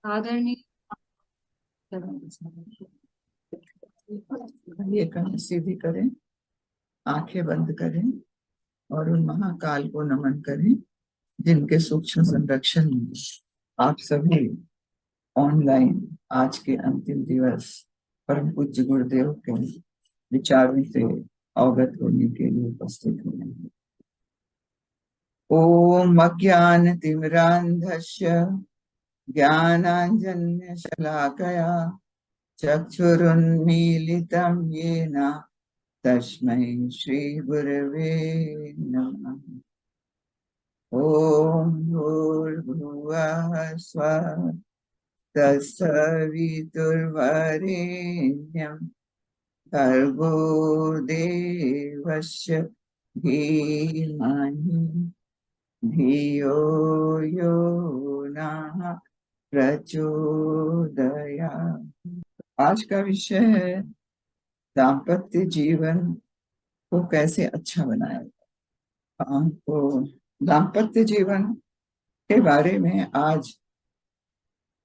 आदरणीय ये करें, सीधी करें, आंखें बंद करें और उन महाकाल को नमन करें जिनके सूक्ष्म संरक्षण में आप सभी ऑनलाइन आज के अंतिम दिवस परम पूज्य गुरुदेव के विचारों से अवगत होने के लिए उपस्थित हुए हैं। ओम अज्ञानतिमिरान्धस्य ज्ञानाञ्जनशलाकया चक्षुरुन्मीलितं येन तस्मै श्रीगुरवे नमः। ओम भूर्भुवः स्वः तत्सवितुर्वरेण्यं भर्गो देवस्य धीमहि धियो यो नः प्रचोदयात्। आज का विषय है दाम्पत्य जीवन को कैसे अच्छा बनाया जाए। तो दाम्पत्य जीवन के बारे में आज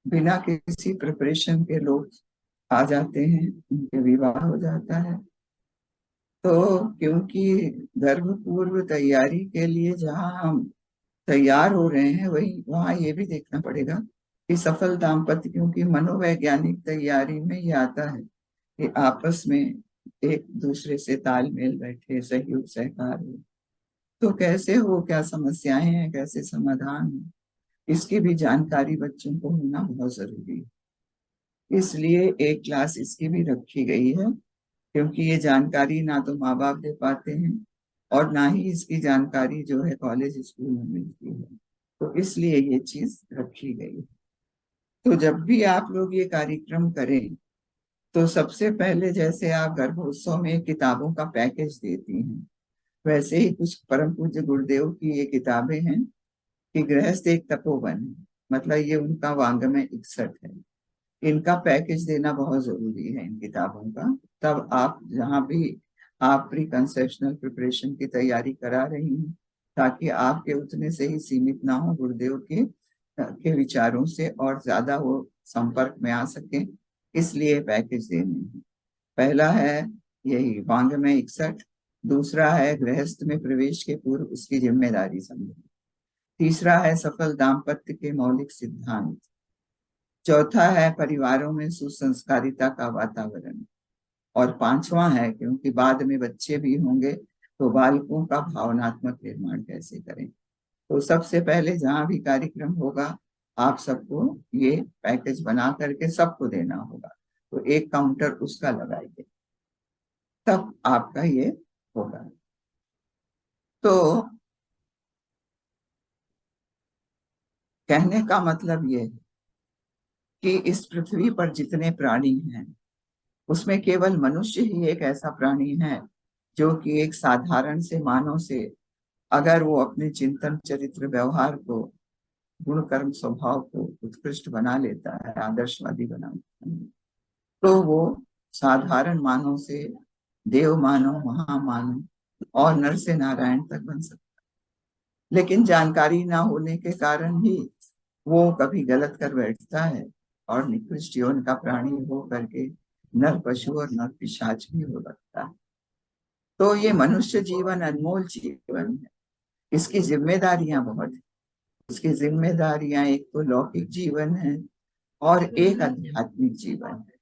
बिना किसी प्रिपरेशन के लोग आ जाते हैं, उनके विवाह हो जाता है। तो क्योंकि गर्भ पूर्व तैयारी के लिए जहाँ हम तैयार हो रहे हैं वहाँ ये भी देखना पड़ेगा कि सफल दाम्पत्य, क्योंकि मनोवैज्ञानिक तैयारी में ये आता है कि आपस में एक दूसरे से तालमेल बैठे, सहयोग सहकार हो। तो कैसे हो, क्या समस्याएं हैं, कैसे समाधान हो, इसकी भी जानकारी बच्चों को होना बहुत जरूरी है। इसलिए एक क्लास इसकी भी रखी गई है, क्योंकि ये जानकारी ना तो माँ बाप दे पाते हैं और ना ही इसकी जानकारी जो है कॉलेज स्कूल में मिलती है। तो इसलिए ये चीज रखी गई है। तो जब भी आप लोग ये कार्यक्रम करें तो सबसे पहले जैसे आप गर्भोत्सव में किताबों का पैकेज देती हैं, वैसे ही कुछ परम पूज्य गुरुदेव की ये किताबें हैं कि गृहस्थ एक तपोवन है, मतलब ये उनका वांग्मय 61 है। इनका पैकेज देना बहुत जरूरी है इन किताबों का। तब आप जहाँ भी आप प्री कंसेप्शनल प्रिपरेशन की तैयारी करा रही हैं, ताकि आपके उतने से ही सीमित ना हो, गुरुदेव के विचारों से और ज्यादा वो संपर्क में आ सके, इसलिए पैकेज देने हैं। पहला है यही वांग्मय 61, दूसरा है गृहस्थ में प्रवेश के पूर्व उसकी जिम्मेदारी समझो, तीसरा है सफल दाम्पत्य के मौलिक सिद्धांत, चौथा है परिवारों में सुसंस्कारिता का वातावरण, और पांचवा है क्योंकि बाद में बच्चे भी होंगे तो बालकों का भावनात्मक निर्माण कैसे करें। तो सबसे पहले जहां भी कार्यक्रम होगा आप सबको ये पैकेज बना करके सबको देना होगा, तो एक काउंटर उसका लगाइए, तब आपका ये होगा। तो कहने का मतलब ये है कि इस पृथ्वी पर जितने प्राणी हैं उसमें केवल मनुष्य ही एक ऐसा प्राणी है जो कि एक साधारण से मानव से अगर वो अपने चिंतन चरित्र व्यवहार को, गुण कर्म स्वभाव को उत्कृष्ट बना लेता है, आदर्शवादी बना लेता है, तो वो साधारण मानव से देव मानव, महामानव और नर से नारायण तक बन सकता है। लेकिन जानकारी ना होने के कारण ही वो कभी गलत कर बैठता है और निकृष्ट यौन का प्राणी हो करके नर पशु और नर पिशाच भी हो सकता है। तो ये मनुष्य जीवन अनमोल जीवन है, इसकी जिम्मेदारियां बहुत है। इसकी जिम्मेदारियां एक तो लौकिक जीवन है और एक आध्यात्मिक जीवन है।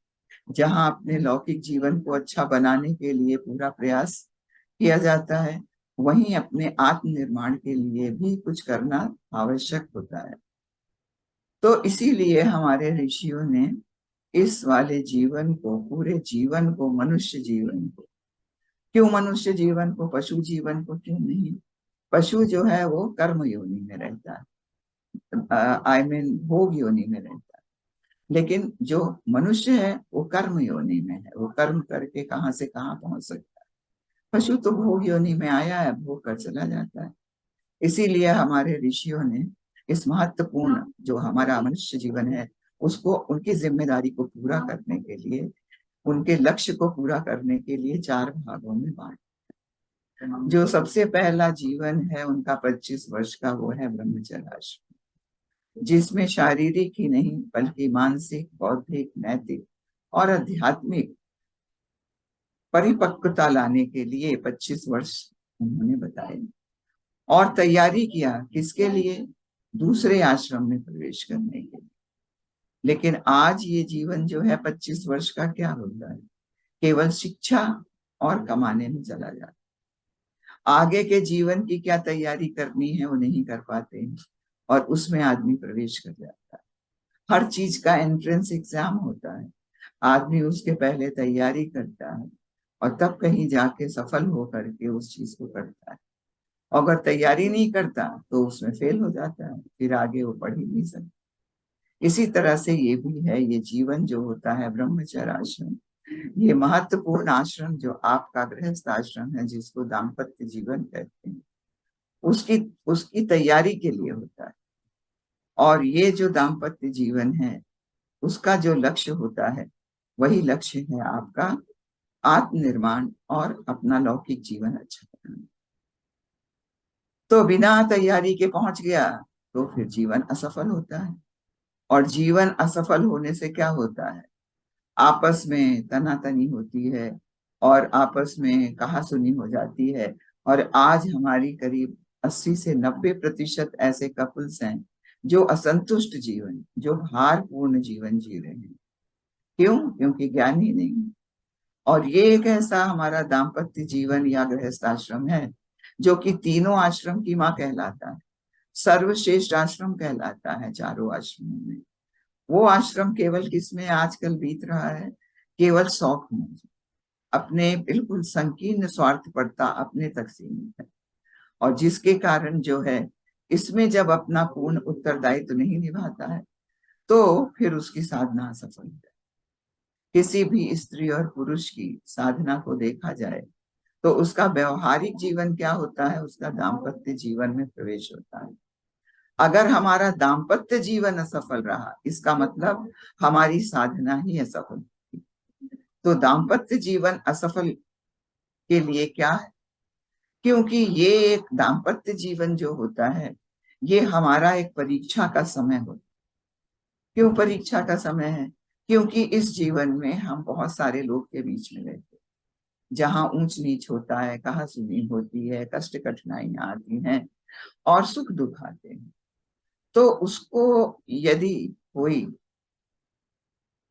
जहां अपने लौकिक जीवन को अच्छा बनाने के लिए पूरा प्रयास किया जाता है, वहीं अपने आत्मनिर्माण के लिए भी कुछ करना आवश्यक होता है। तो इसीलिए हमारे ऋषियों ने इस वाले जीवन को, पूरे जीवन को, मनुष्य जीवन को, क्यों मनुष्य जीवन को, पशु जीवन को क्यों नहीं? पशु जो है वो कर्म योनि में रहता है, आई मीन भोग योनि में रहता है, लेकिन जो मनुष्य है वो कर्म योनि में है, वो कर्म करके कहाँ से कहाँ पहुंच सकता है। पशु तो भोग योनि में आया है, भोग कर चला जाता है। इसीलिए हमारे ऋषियों ने इस महत्वपूर्ण जो हमारा मनुष्य जीवन है उसको, उनकी जिम्मेदारी को पूरा करने के लिए, उनके लक्ष्य को पूरा करने के लिए 4 भागों में बांटा। जो सबसे पहला जीवन है उनका 25 वर्ष का, वो है ब्रह्मचर्य आश्रम। जिसमें शारीरिक ही नहीं बल्कि मानसिक, बौद्धिक, नैतिक और आध्यात्मिक परिपक्वता लाने के लिए 25 वर्ष उन्होंने बताए और तैयारी किया। किसके लिए? दूसरे आश्रम में प्रवेश करने के लिए। लेकिन आज ये जीवन जो है 25 वर्ष का क्या होता है? केवल शिक्षा और कमाने में चला जाता है। आगे के जीवन की क्या तैयारी करनी है वो नहीं कर पाते हैं और उसमें आदमी प्रवेश कर जाता है। हर चीज का एंट्रेंस एग्जाम होता है, आदमी उसके पहले तैयारी करता है और तब कहीं जाके सफल हो करके उस चीज को करता है। अगर तैयारी नहीं करता तो उसमें फेल हो जाता है, फिर आगे वो पढ़ ही नहीं सकता। इसी तरह से ये भी है, ये जीवन जो होता है ब्रह्मचर्य आश्रम, ये महत्वपूर्ण आश्रम जो आपका गृहस्थ आश्रम है, जिसको दाम्पत्य जीवन कहते हैं, उसकी उसकी तैयारी के लिए होता है। और ये जो दाम्पत्य जीवन है उसका जो लक्ष्य होता है वही लक्ष्य है आपका आत्मनिर्माण और अपना लौकिक जीवन अच्छा बनाना। तो बिना तैयारी के पहुंच गया तो फिर जीवन असफल होता है। और जीवन असफल होने से क्या होता है? आपस में तनातनी होती है और आपस में कहासुनी हो जाती है। और आज हमारी करीब 80 से 90% ऐसे कपल्स हैं जो असंतुष्ट जीवन, जो भारपूर्ण जीवन जी रहे हैं। क्यों? क्योंकि ज्ञान ही नहीं। और ये एक ऐसा हमारा दाम्पत्य जीवन या गृहस्थ आश्रम है जो कि तीनों आश्रम की माँ कहलाता है, सर्वश्रेष्ठ आश्रम कहलाता है चारों आश्रमों में। वो आश्रम केवल किसमें आजकल बीत रहा है? केवल शौक में, अपने बिल्कुल संकीर्ण स्वार्थपरता अपने तक सीमित है। और जिसके कारण जो है, इसमें जब अपना पूर्ण उत्तरदायित्व नहीं निभाता है तो फिर उसकी साधना असफल है। किसी भी स्त्री और पुरुष की साधना को देखा जाए तो उसका व्यवहारिक जीवन क्या होता है? उसका दाम्पत्य जीवन में प्रवेश होता है। अगर हमारा दाम्पत्य जीवन असफल रहा, इसका मतलब हमारी साधना ही असफल। तो दाम्पत्य जीवन असफल के लिए क्या है? क्योंकि ये एक दाम्पत्य जीवन जो होता है ये हमारा एक परीक्षा का समय होता है। क्यों परीक्षा का समय है? क्योंकि इस जीवन में हम बहुत सारे लोग के बीच में रहते हैं, जहाँ ऊंच नीच होता है, कहासुनी होती है, कष्ट कठिनाइयां आती हैं और सुख दुख आते हैं। तो उसको यदि कोई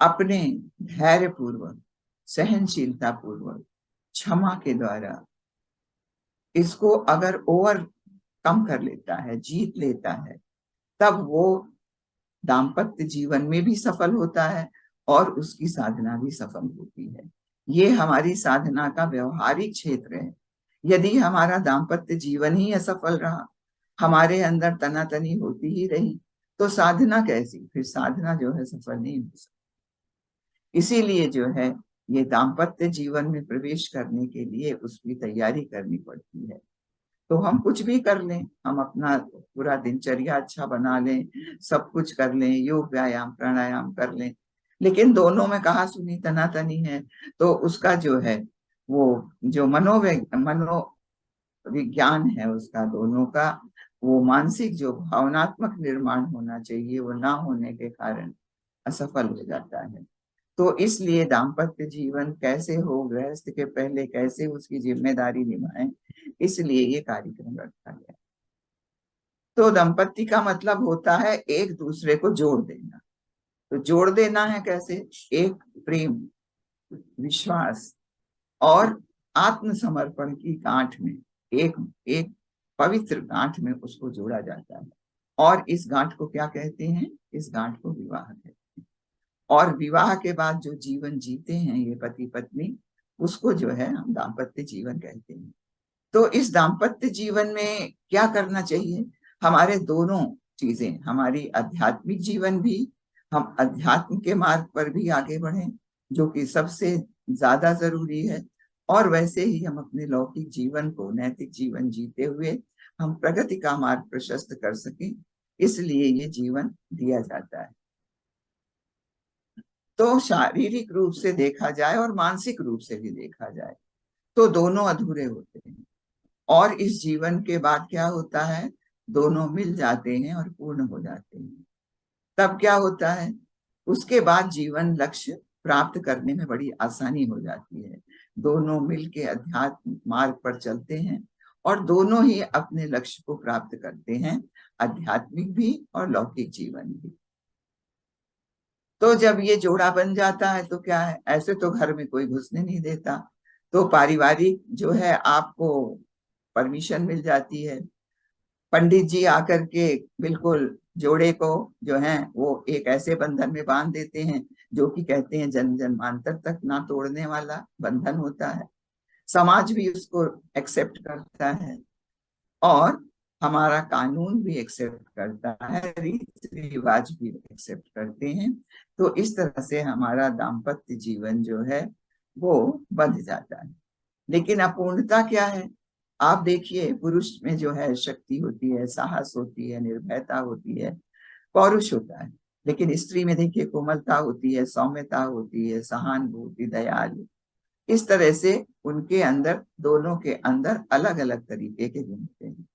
अपने धैर्य पूर्वक, सहनशीलता पूर्वक, क्षमा के द्वारा इसको अगर ओवर कम कर लेता है, जीत लेता है, तब वो दाम्पत्य जीवन में भी सफल होता है और उसकी साधना भी सफल होती है। ये हमारी साधना का व्यवहारिक क्षेत्र है। यदि हमारा दाम्पत्य जीवन ही असफल रहा, हमारे अंदर तनातनी होती ही रही, तो साधना कैसी? फिर साधना जो है सफल नहीं हो सकती। इसीलिए जो है ये दाम्पत्य जीवन में प्रवेश करने के लिए उसकी तैयारी करनी पड़ती है। तो हम कुछ भी कर लें, हम अपना पूरा दिनचर्या अच्छा बना लें, सब कुछ कर लें, योग व्यायाम प्राणायाम कर लें, लेकिन दोनों में कहासुनी तनातनी है, तो उसका जो है वो जो मनोविज्ञान है उसका, दोनों का वो मानसिक जो भावनात्मक निर्माण होना चाहिए वो ना होने के कारण असफल हो जाता है। तो इसलिए दाम्पत्य जीवन कैसे हो, गृहस्थ के पहले कैसे उसकी जिम्मेदारी निभाएं, इसलिए ये कार्यक्रम रखा गया। तो दंपत्ति का मतलब होता है एक दूसरे को जोड़ देना। तो जोड़ देना है कैसे? एक प्रेम, विश्वास और आत्मसमर्पण की गांठ में, एक एक पवित्र गांठ में उसको जोड़ा जाता है। और इस गांठ को क्या कहते हैं? इस गांठ को विवाह कहते हैं। और विवाह के बाद जो जीवन जीते हैं ये पति पत्नी, उसको जो है हम दाम्पत्य जीवन कहते हैं। तो इस दाम्पत्य जीवन में क्या करना चाहिए? हमारे दोनों चीजें, हमारी आध्यात्मिक जीवन भी, हम अध्यात्म के मार्ग पर भी आगे बढ़ें जो कि सबसे ज्यादा जरूरी है, और वैसे ही हम अपने लौकिक जीवन को नैतिक जीवन जीते हुए हम प्रगति का मार्ग प्रशस्त कर सकें, इसलिए ये जीवन दिया जाता है। तो शारीरिक रूप से देखा जाए और मानसिक रूप से भी देखा जाए तो दोनों अधूरे होते हैं। और इस जीवन के बाद क्या होता है? दोनों मिल जाते हैं और पूर्ण हो जाते हैं। तब क्या होता है, उसके बाद जीवन लक्ष्य प्राप्त करने में बड़ी आसानी हो जाती है। दोनों मिलके अध्यात्म मार्ग पर चलते हैं और दोनों ही अपने लक्ष्य को प्राप्त करते हैं, आध्यात्मिक भी और लौकिक जीवन भी। तो जब ये जोड़ा बन जाता है तो क्या है, ऐसे तो घर में कोई घुसने नहीं देता, तो पारिवारिक जो है आपको परमिशन मिल जाती है। पंडित जी आकर के बिल्कुल जोड़े को जो है वो एक ऐसे बंधन में बांध देते हैं जो कि कहते हैं जन्म जन्मांतर तक ना तोड़ने वाला बंधन होता है। समाज भी उसको एक्सेप्ट करता है और हमारा कानून भी एक्सेप्ट करता है, रीति रिवाज भी एक्सेप्ट करते हैं। तो इस तरह से हमारा दाम्पत्य जीवन जो है वो बंध जाता है। लेकिन अपूर्णता क्या है, आप देखिए पुरुष में जो है शक्ति होती है, साहस होती है, निर्भयता होती है, पौरुष होता है। लेकिन स्त्री में देखिए कोमलता होती है, सौम्यता होती है, सहानुभूति, दयालु। इस तरह से उनके अंदर, दोनों के अंदर अलग अलग तरीके के गुण होते हैं।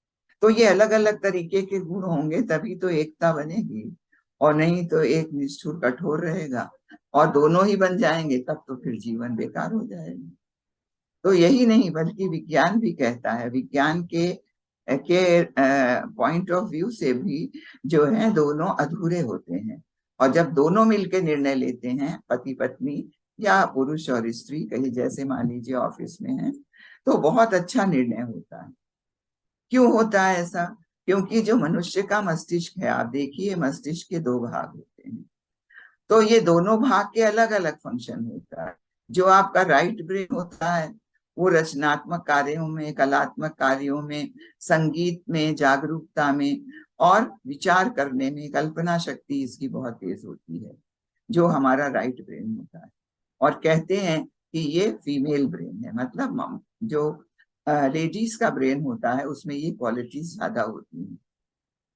तो ये अलग अलग तरीके के गुण होंगे तभी तो एकता बनेगी, और नहीं तो एक निष्ठुर कठोर रहेगा और दोनों ही बन जाएंगे तब तो फिर जीवन बेकार हो जाएगा। तो यही नहीं बल्कि विज्ञान भी कहता है, विज्ञान के पॉइंट ऑफ व्यू से भी जो है दोनों अधूरे होते हैं। और जब दोनों मिलकर निर्णय लेते हैं, पति पत्नी या पुरुष और स्त्री, कहीं जैसे मान लीजिए ऑफिस में है, तो बहुत अच्छा निर्णय होता है। क्यों होता है ऐसा? क्योंकि जो मनुष्य का मस्तिष्क है, आप देखिए मस्तिष्क के दो भाग होते हैं, तो ये दोनों भाग के अलग अलग फंक्शन होता है। जो आपका राइट ब्रेन होता है वो रचनात्मक कार्यों में, कलात्मक कार्यों में, संगीत में, जागरूकता में और विचार करने में, कल्पना शक्ति इसकी बहुत तेज होती है, जो हमारा राइट ब्रेन होता है। और कहते हैं कि ये फीमेल ब्रेन है, मतलब जो लेडीज का ब्रेन होता है उसमें ये क्वालिटीज ज्यादा होती हैं।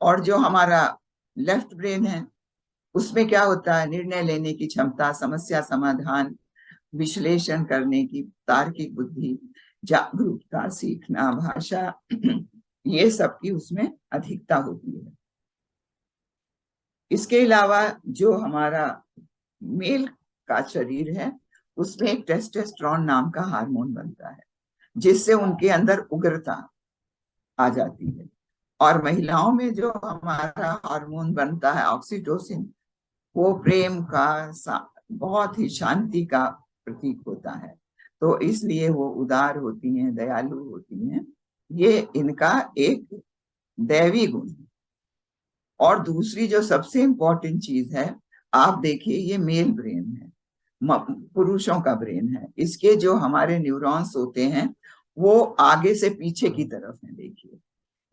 और जो हमारा लेफ्ट ब्रेन है उसमें क्या होता है, निर्णय लेने की क्षमता, समस्या समाधान, विश्लेषण करने की तार्किक बुद्धि, जागरूकता, सीखना, भाषा ये सब की उसमें अधिकता होती है। इसके अलावा जो हमारा मेल का शरीर है उसमें एक टेस्टोस्टेरोन नाम का हार्मोन बनता है जिससे उनके अंदर उग्रता आ जाती है। और महिलाओं में जो हमारा हार्मोन बनता है ऑक्सीटोसिन, वो प्रेम का, बहुत ही शांति का प्रतीक होता है। तो इसलिए वो उदार होती हैं, दयालु होती हैं। ये इनका एक दैवी गुण है। और दूसरी जो सबसे इंपॉर्टेंट चीज है, आप देखिए ये मेल ब्रेन है, पुरुषों का ब्रेन है, इसके जो हमारे न्यूरॉन्स होते हैं वो आगे से पीछे की तरफ है। देखिए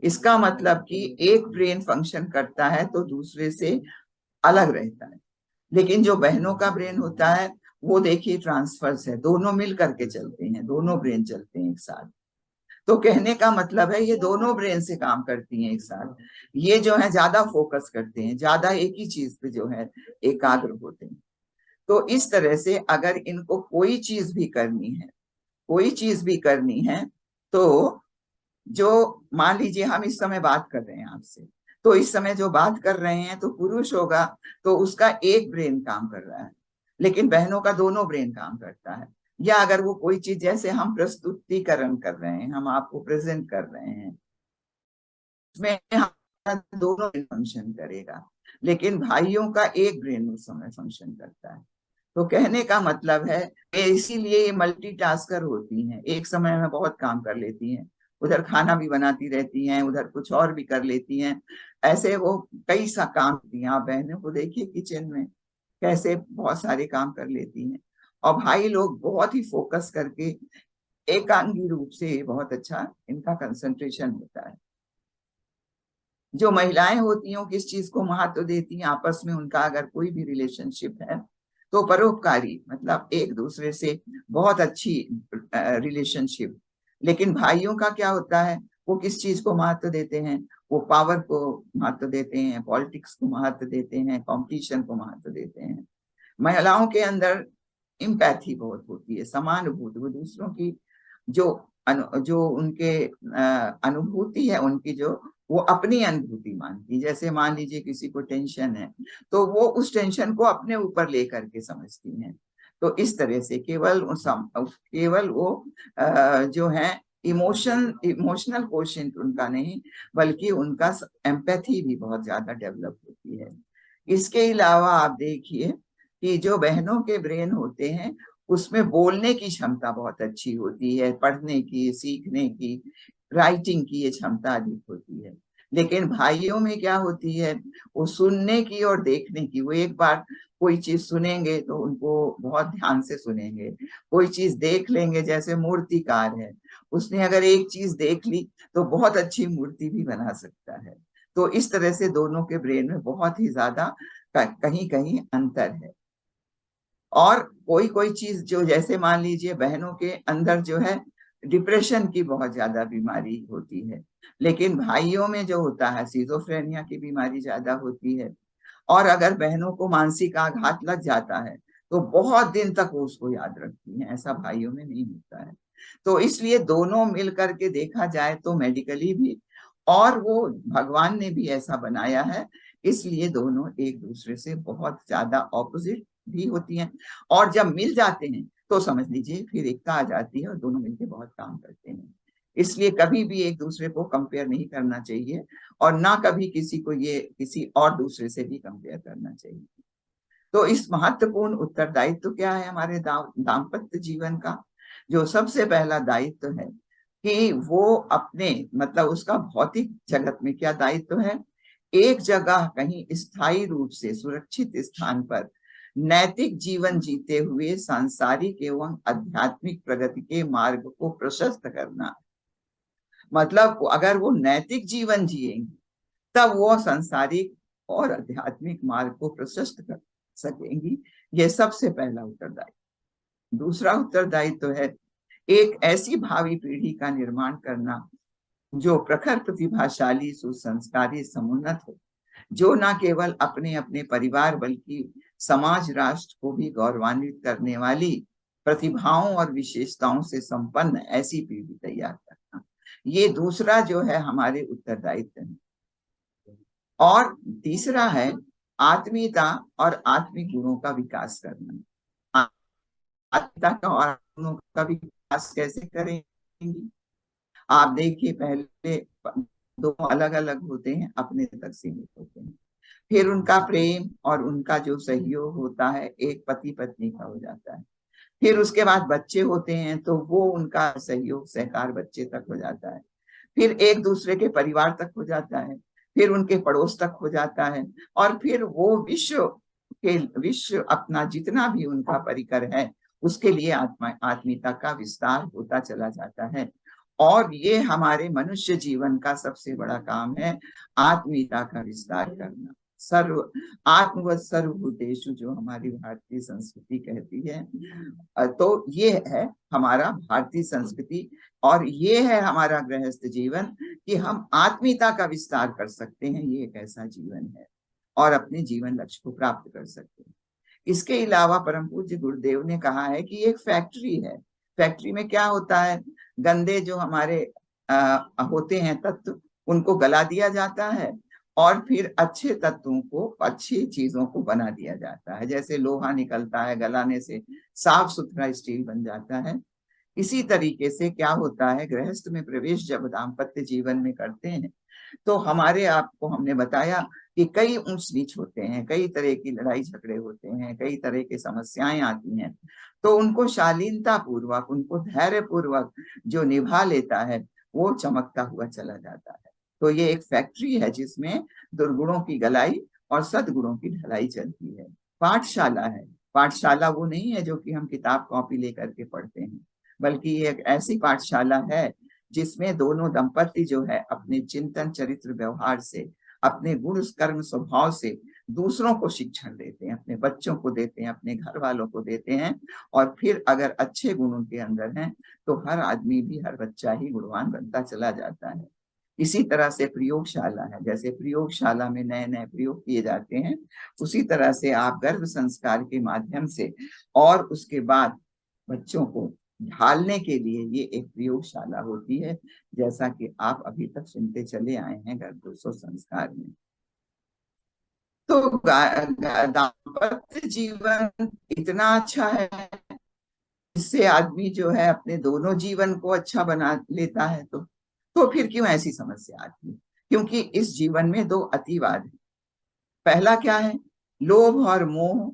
इसका मतलब कि एक ब्रेन फंक्शन करता है तो दूसरे से अलग रहता है। लेकिन जो बहनों का ब्रेन होता है वो देखिए ट्रांसफर्स है, दोनों मिल करके चलते हैं, दोनों ब्रेन चलते हैं एक साथ। तो कहने का मतलब है ये दोनों ब्रेन से काम करती हैं एक साथ। ये जो है ज्यादा फोकस करते हैं, ज्यादा एक ही चीज पे जो है एकाग्र होते हैं। तो इस तरह से अगर इनको कोई चीज भी करनी है, कोई चीज भी करनी है, तो जो मान लीजिए हम इस समय बात कर रहे हैं आपसे, तो इस समय जो बात कर रहे हैं तो पुरुष होगा तो उसका एक ब्रेन काम कर रहा है, लेकिन बहनों का दोनों ब्रेन काम करता है। या अगर वो कोई चीज, जैसे हम प्रस्तुतिकरण कर रहे हैं, हम आपको प्रेजेंट कर रहे हैं, उसमें हमारा दोनों फंक्शन करेगा, लेकिन भाइयों का एक ब्रेन उस समय फंक्शन करता है। तो कहने का मतलब है इसीलिए ये मल्टीटास्कर होती हैं, एक समय में बहुत काम कर लेती हैं, उधर खाना भी बनाती रहती हैं, उधर कुछ और भी कर लेती हैं। ऐसे वो कई सा काम करती हैं। आप बहनों को देखिए किचन में कैसे बहुत सारे काम कर लेती हैं। और भाई लोग बहुत ही फोकस करके एकांगी रूप से बहुत अच्छा इनका कंसंट्रेशन होता है। जो महिलाएं होती हैं किस चीज को महत्व देती हैं, आपस में उनका अगर कोई भी रिलेशनशिप है तो परोपकारी, मतलब एक दूसरे से बहुत अच्छी रिलेशनशिप। लेकिन भाइयों का क्या होता है, वो किस चीज को महत्व देते हैं, वो पावर को महत्व देते हैं, पॉलिटिक्स को महत्व देते हैं, कंपटीशन को महत्व देते हैं। महिलाओं के अंदर इम्पैथी बहुत होती है, समानुभूति, वो दूसरों की जो जो उनके अनुभूति है, उनकी जो वो अपनी अनुभूति मानती। जैसे मान लीजिए किसी को टेंशन है तो वो उस टेंशन को अपने ऊपर लेकर के समझती हैं। तो इस तरह से केवल वो जो है इमोशनल कोशेंट उनका नहीं, बल्कि उनका एम्पैथी भी बहुत ज्यादा डेवलप होती है। इसके अलावा आप देखिए कि जो बहनों के ब्रेन होते हैं उसमें बोलने की क्षमता बहुत अच्छी होती है, पढ़ने की, सीखने की, राइटिंग की ये क्षमता अधिक होती है। लेकिन भाइयों में क्या होती है, वो सुनने की और देखने की। वो एक बार कोई चीज सुनेंगे तो उनको बहुत ध्यान से सुनेंगे, कोई चीज देख लेंगे। जैसे मूर्तिकार है, उसने अगर एक चीज देख ली तो बहुत अच्छी मूर्ति भी बना सकता है। तो इस तरह से दोनों के ब्रेन में बहुत ही ज्यादा कहीं कहीं अंतर है। और कोई कोई चीज जो, जैसे मान लीजिए बहनों के अंदर जो है डिप्रेशन की बहुत ज्यादा बीमारी होती है, लेकिन भाइयों में जो होता है सिजोफ्रेनिया की बीमारी ज्यादा होती है। और अगर बहनों को मानसिक आघात लग जाता है तो बहुत दिन तक वो उसको याद रखती हैं, ऐसा भाइयों में नहीं होता है। तो इसलिए दोनों मिल करके देखा जाए तो मेडिकली भी, और वो भगवान ने भी ऐसा बनाया है, इसलिए दोनों एक दूसरे से बहुत ज्यादा ऑपोजिट भी होती हैं। और जब मिल जाते हैं तो समझ लीजिए फिर एकता आ जाती है और दोनों मिलकर बहुत काम करते हैं। इसलिए कभी भी एक दूसरे को कंपेयर नहीं करना चाहिए, और ना कभी किसी को ये किसी और दूसरे से भी कंपेयर करना चाहिए। तो इस महत्वपूर्ण उत्तरदायित्व क्या है हमारे दाम्पत्य जीवन का। जो सबसे पहला दायित्व है कि वो अपने, मतलब उसका भौतिक जगत में क्या दायित्व है, एक जगह कहीं स्थायी रूप से सुरक्षित स्थान पर नैतिक जीवन जीते हुए सांसारिक एवं आध्यात्मिक प्रगति के मार्ग को प्रशस्त करना। मतलब अगर वो नैतिक जीवन जिएंगे तब वो सांसारिक और आध्यात्मिक मार्ग को प्रशस्त कर सकेंगी। यह सबसे पहला उत्तरदायित्व। दूसरा उत्तरदायित्व तो है एक ऐसी भावी पीढ़ी का निर्माण करना जो प्रखर, प्रतिभाशाली, सुसंस्कारी, समुन्नत हो, जो न केवल अपने अपने परिवार बल्कि समाज, राष्ट्र को भी गौरवान्वित करने वाली प्रतिभाओं और विशेषताओं से संपन्न ऐसी पीढ़ी तैयार करना। ये दूसरा जो है हमारे उत्तरदायित्व है। और तीसरा है आत्मीयता और आत्मिक गुणों का विकास करना। आत्मीयता का और गुणों का विकास कैसे करेंगी? आप देखिए, पहले दो अलग अलग होते हैं, अपने तक सीमित होते हैं। फिर उनका प्रेम और उनका जो सहयोग होता है एक पति पत्नी का हो जाता है। फिर उसके बाद बच्चे होते हैं तो वो उनका सहयोग सहकार बच्चे तक हो जाता है। फिर एक दूसरे के परिवार तक हो जाता है, फिर उनके पड़ोस तक हो जाता है, और फिर वो विश्व अपना जितना भी उनका परिकर है उसके लिए आत्मीयता का विस्तार होता चला जाता है। और ये हमारे मनुष्य जीवन का सबसे बड़ा काम है, आत्मीयता का विस्तार करना। सर्व आत्मवत सर्वभूतेषु जो हमारी भारतीय संस्कृति कहती है, तो ये है हमारा भारतीय संस्कृति। और ये है हमारा गृहस्थ जीवन कि हम आत्मीयता का विस्तार कर सकते हैं। ये एक ऐसा जीवन है और अपने जीवन लक्ष्य को प्राप्त कर सकते हैं। इसके अलावा परम पूज्य गुरुदेव ने कहा है कि एक फैक्ट्री है। फैक्ट्री में क्या होता है, गंदे जो हमारे होते हैं तत्व, उनको गला दिया जाता है और फिर अच्छे तत्वों को, अच्छी चीजों को बना दिया जाता है। जैसे लोहा निकलता है, गलाने से साफ सुथरा स्टील बन जाता है। इसी तरीके से क्या होता है, गृहस्थ में प्रवेश जब दाम्पत्य जीवन में करते हैं तो हमारे, आपको हमने बताया कि कई ऊंच नीच होते हैं, कई तरह की लड़ाई झगड़े होते हैं, कई तरह की समस्याएं आती हैं। तो उनको शालीनता पूर्वक, उनको धैर्य पूर्वक जो निभा लेता है वो चमकता हुआ चला जाता है। तो ये एक फैक्ट्री है जिसमें दुर्गुणों की गलाई और सदगुणों की ढलाई चलती है। पाठशाला है। पाठशाला वो नहीं है जो कि हम किताब कॉपी लेकर के पढ़ते हैं, बल्कि ये एक ऐसी पाठशाला है जिसमें दोनों दंपति जो है अपने चिंतन, चरित्र, व्यवहार से, अपने गुण, कर्म, स्वभाव से दूसरों को शिक्षण देते हैं, अपने बच्चों को देते हैं, अपने घर वालों को देते हैं। और फिर अगर अच्छे गुण उनके अंदर हैं तो हर आदमी भी, हर बच्चा ही गुणवान बनता चला जाता है। इसी तरह से प्रयोगशाला है। जैसे प्रयोगशाला में नए नए प्रयोग किए जाते हैं, उसी तरह से आप गर्भ संस्कार के माध्यम से और उसके बाद बच्चों को ढालने के लिए ये एक प्रयोगशाला होती है, जैसा कि आप अभी तक सुनते चले आए हैं गर्भोत्सव संस्कार में। तो दाम्पत्य जीवन इतना अच्छा है, इससे आदमी जो है अपने दोनों जीवन को अच्छा बना लेता है। तो फिर क्यों ऐसी समस्या आती है? क्योंकि इस जीवन में दो अतिवाद है। पहला क्या है? लोभ और मोह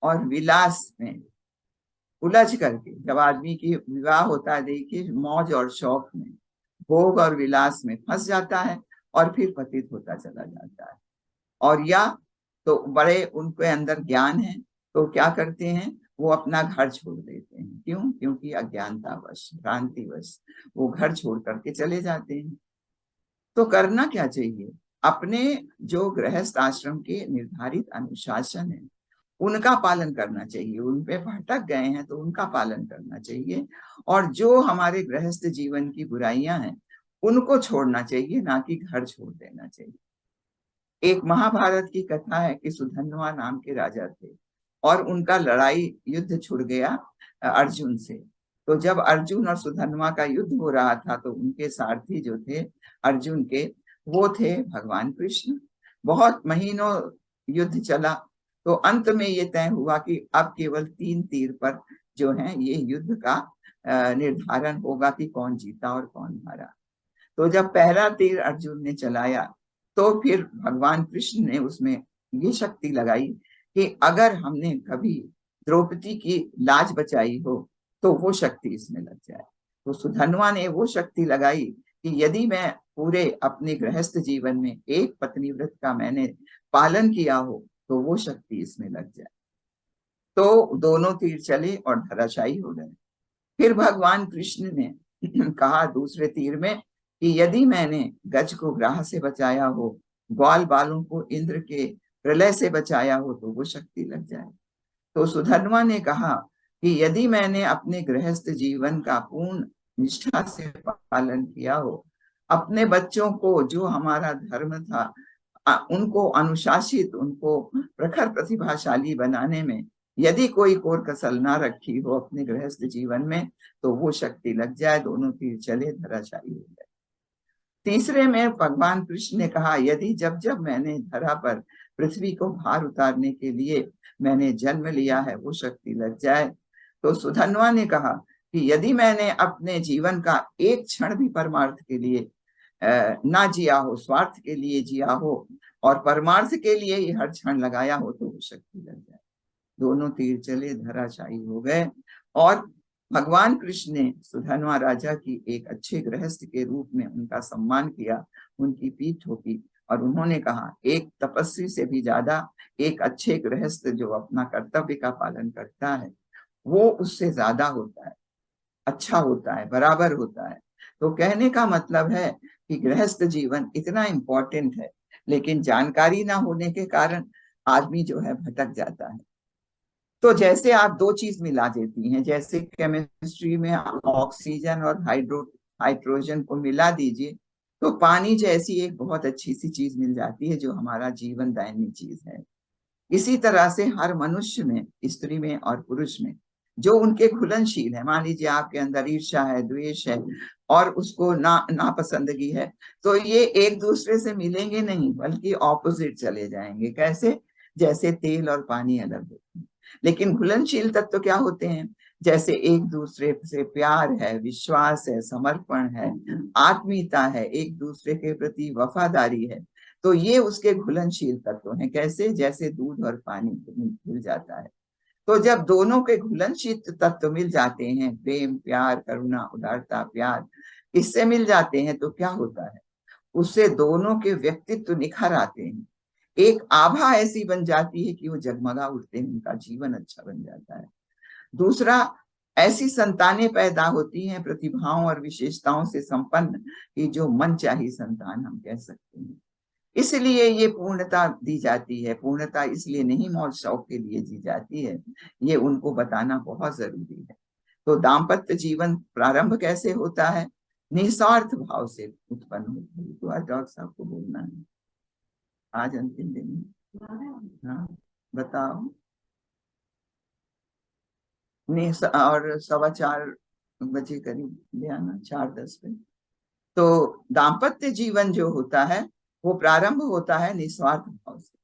और विलास में उलझ करके जब आदमी की विवाह होता है, देखिए, मौज और शौक में, भोग और विलास में फंस जाता है और फिर पतित होता चला जाता है। और या तो बड़े उनके अंदर ज्ञान है, तो क्या करते हैं, वो अपना घर छोड़ देते हैं। क्यों? क्योंकि अज्ञानतावश, भ्रांतिवश वो घर छोड़ करके चले जाते हैं। तो करना क्या चाहिए? अपने जो गृहस्थ आश्रम के निर्धारित अनुशासन है उनका पालन करना चाहिए। उन पे भटक गए हैं तो उनका पालन करना चाहिए। और जो हमारे गृहस्थ जीवन की बुराइयां हैं उनको छोड़ना चाहिए, ना कि घर छोड़ देना चाहिए। एक महाभारत की कथा है कि सुधन्वा नाम के राजा थे और उनका लड़ाई युद्ध छुड़ गया अर्जुन से। तो जब अर्जुन और सुधन्वा का युद्ध हो रहा था तो उनके सारथी जो थे अर्जुन के, वो थे भगवान कृष्ण। बहुत महीनों युद्ध चला, तो अंत में ये तय हुआ कि अब केवल 3 तीर पर जो है ये युद्ध का निर्धारण होगा कि कौन जीता और कौन हारा। तो जब पहला तीर अर्जुन ने चलाया तो फिर भगवान कृष्ण ने उसमें ये शक्ति लगाई कि अगर हमने कभी द्रौपदी की लाज बचाई हो तो वो शक्ति इसमें लग जाए। तो सुधन्वा ने वो शक्ति लगाई कि यदि मैं पूरे अपने गृहस्थ जीवन में एक पत्नी व्रत का मैंने पालन किया हो तो वो शक्ति इसमें लग जाए। तो दोनों तीर चले और धराशायी हो गए। फिर भगवान कृष्ण ने कहा दूसरे तीर में कि यदि मैंने गज को ग्राह से बचाया हो, ग्वाल बालों को इंद्र के प्रलय से बचाया हो तो वो शक्ति लग जाए। तो सुधन्वा ने कहा कि यदि मैंने अपने गृहस्थ जीवन का पूर्ण निष्ठा से पालन किया हो, अपने बच्चों को जो हमारा धर्म था उनको अनुशासित, उनको प्रखर प्रतिभाशाली बनाने में यदि कोई कोर कसर ना रखी हो अपने गृहस्थ जीवन में तो वो शक्ति लग जाए। दोनों तीर चले, धराशायी हो गए। तीसरे में भगवान कृष्ण ने कहा यदि जब जब मैंने धरा पर पृथ्वी को भार उतारने के लिए मैंने जन्म लिया है वो शक्ति लग जाए। तो सुधन्वा ने कहा कि यदि मैंने अपने जीवन का एक क्षण भी परमार्थ के लिए ना जिया हो, स्वार्थ के लिए जिया हो और परमार्थ के लिए ही हर क्षण लगाया हो तो वो शक्ति लग जाए। दोनों तीर चले, धराशायी हो गए। और भगवान कृष्ण ने सुधन्वा राजा की एक अच्छे गृहस्थ के रूप में उनका सम्मान किया, उनकी पीठ ठोकी और उन्होंने कहा एक तपस्वी से भी ज्यादा एक अच्छे गृहस्थ जो अपना कर्तव्य का पालन करता है वो उससे ज्यादा होता है, अच्छा होता है, बराबर होता है। तो कहने का मतलब है कि गृहस्थ जीवन इतना इम्पोर्टेंट है, लेकिन जानकारी ना होने के कारण आदमी जो है भटक जाता है। तो जैसे आप दो चीज मिला देती हैं, जैसे केमिस्ट्री में ऑक्सीजन और हाइड्रोजन को मिला दीजिए तो पानी जैसी एक बहुत अच्छी सी चीज मिल जाती है जो हमारा जीवन दायनी चीज है। इसी तरह से हर मनुष्य में, स्त्री में और पुरुष में जो उनके घुलनशील है, मान लीजिए आपके अंदर ईर्ष्या है, द्वेष है और उसको नापसंदगी है, तो ये एक दूसरे से मिलेंगे नहीं बल्कि ऑपोजिट चले जाएंगे। कैसे? जैसे तेल और पानी अलग होते हैं। लेकिन घुलनशील तत्व क्या होते हैं? जैसे एक दूसरे से प्यार है, विश्वास है, समर्पण है, आत्मीयता है, एक दूसरे के प्रति वफादारी है। तो ये उसके घुलनशील तत्व हैं। कैसे? जैसे दूध और पानी मिल जाता है। तो जब दोनों के घुलनशील तत्व मिल जाते हैं, प्रेम, प्यार, करुणा, उदारता, प्यार, इससे मिल जाते हैं तो क्या होता है? उससे दोनों के व्यक्तित्व निखर आते हैं। एक आभा ऐसी बन जाती है कि वो जगमगा उठते हैं, उनका जीवन अच्छा बन जाता है। दूसरा, ऐसी संतानें पैदा होती हैं प्रतिभाओं और विशेषताओं से संपन्न कि जो मनचाही संतान हम कह सकते हैं। इसलिए ये पूर्णता दी जाती है। पूर्णता इसलिए नहीं मौज शौक के लिए दी जाती है, ये उनको बताना बहुत जरूरी है। तो दाम्पत्य जीवन प्रारंभ कैसे होता है? निस्वार्थ भाव से उत्पन्न होती है। तो आज डॉक्टर साहब को बोलना है, आज अंतिम दिन है। हाँ, बताओ। और 4:15 बजे करीब ले आना, 4:10 पे। तो दाम्पत्य जीवन जो होता है वो प्रारंभ होता है निस्वार्थ भाव से।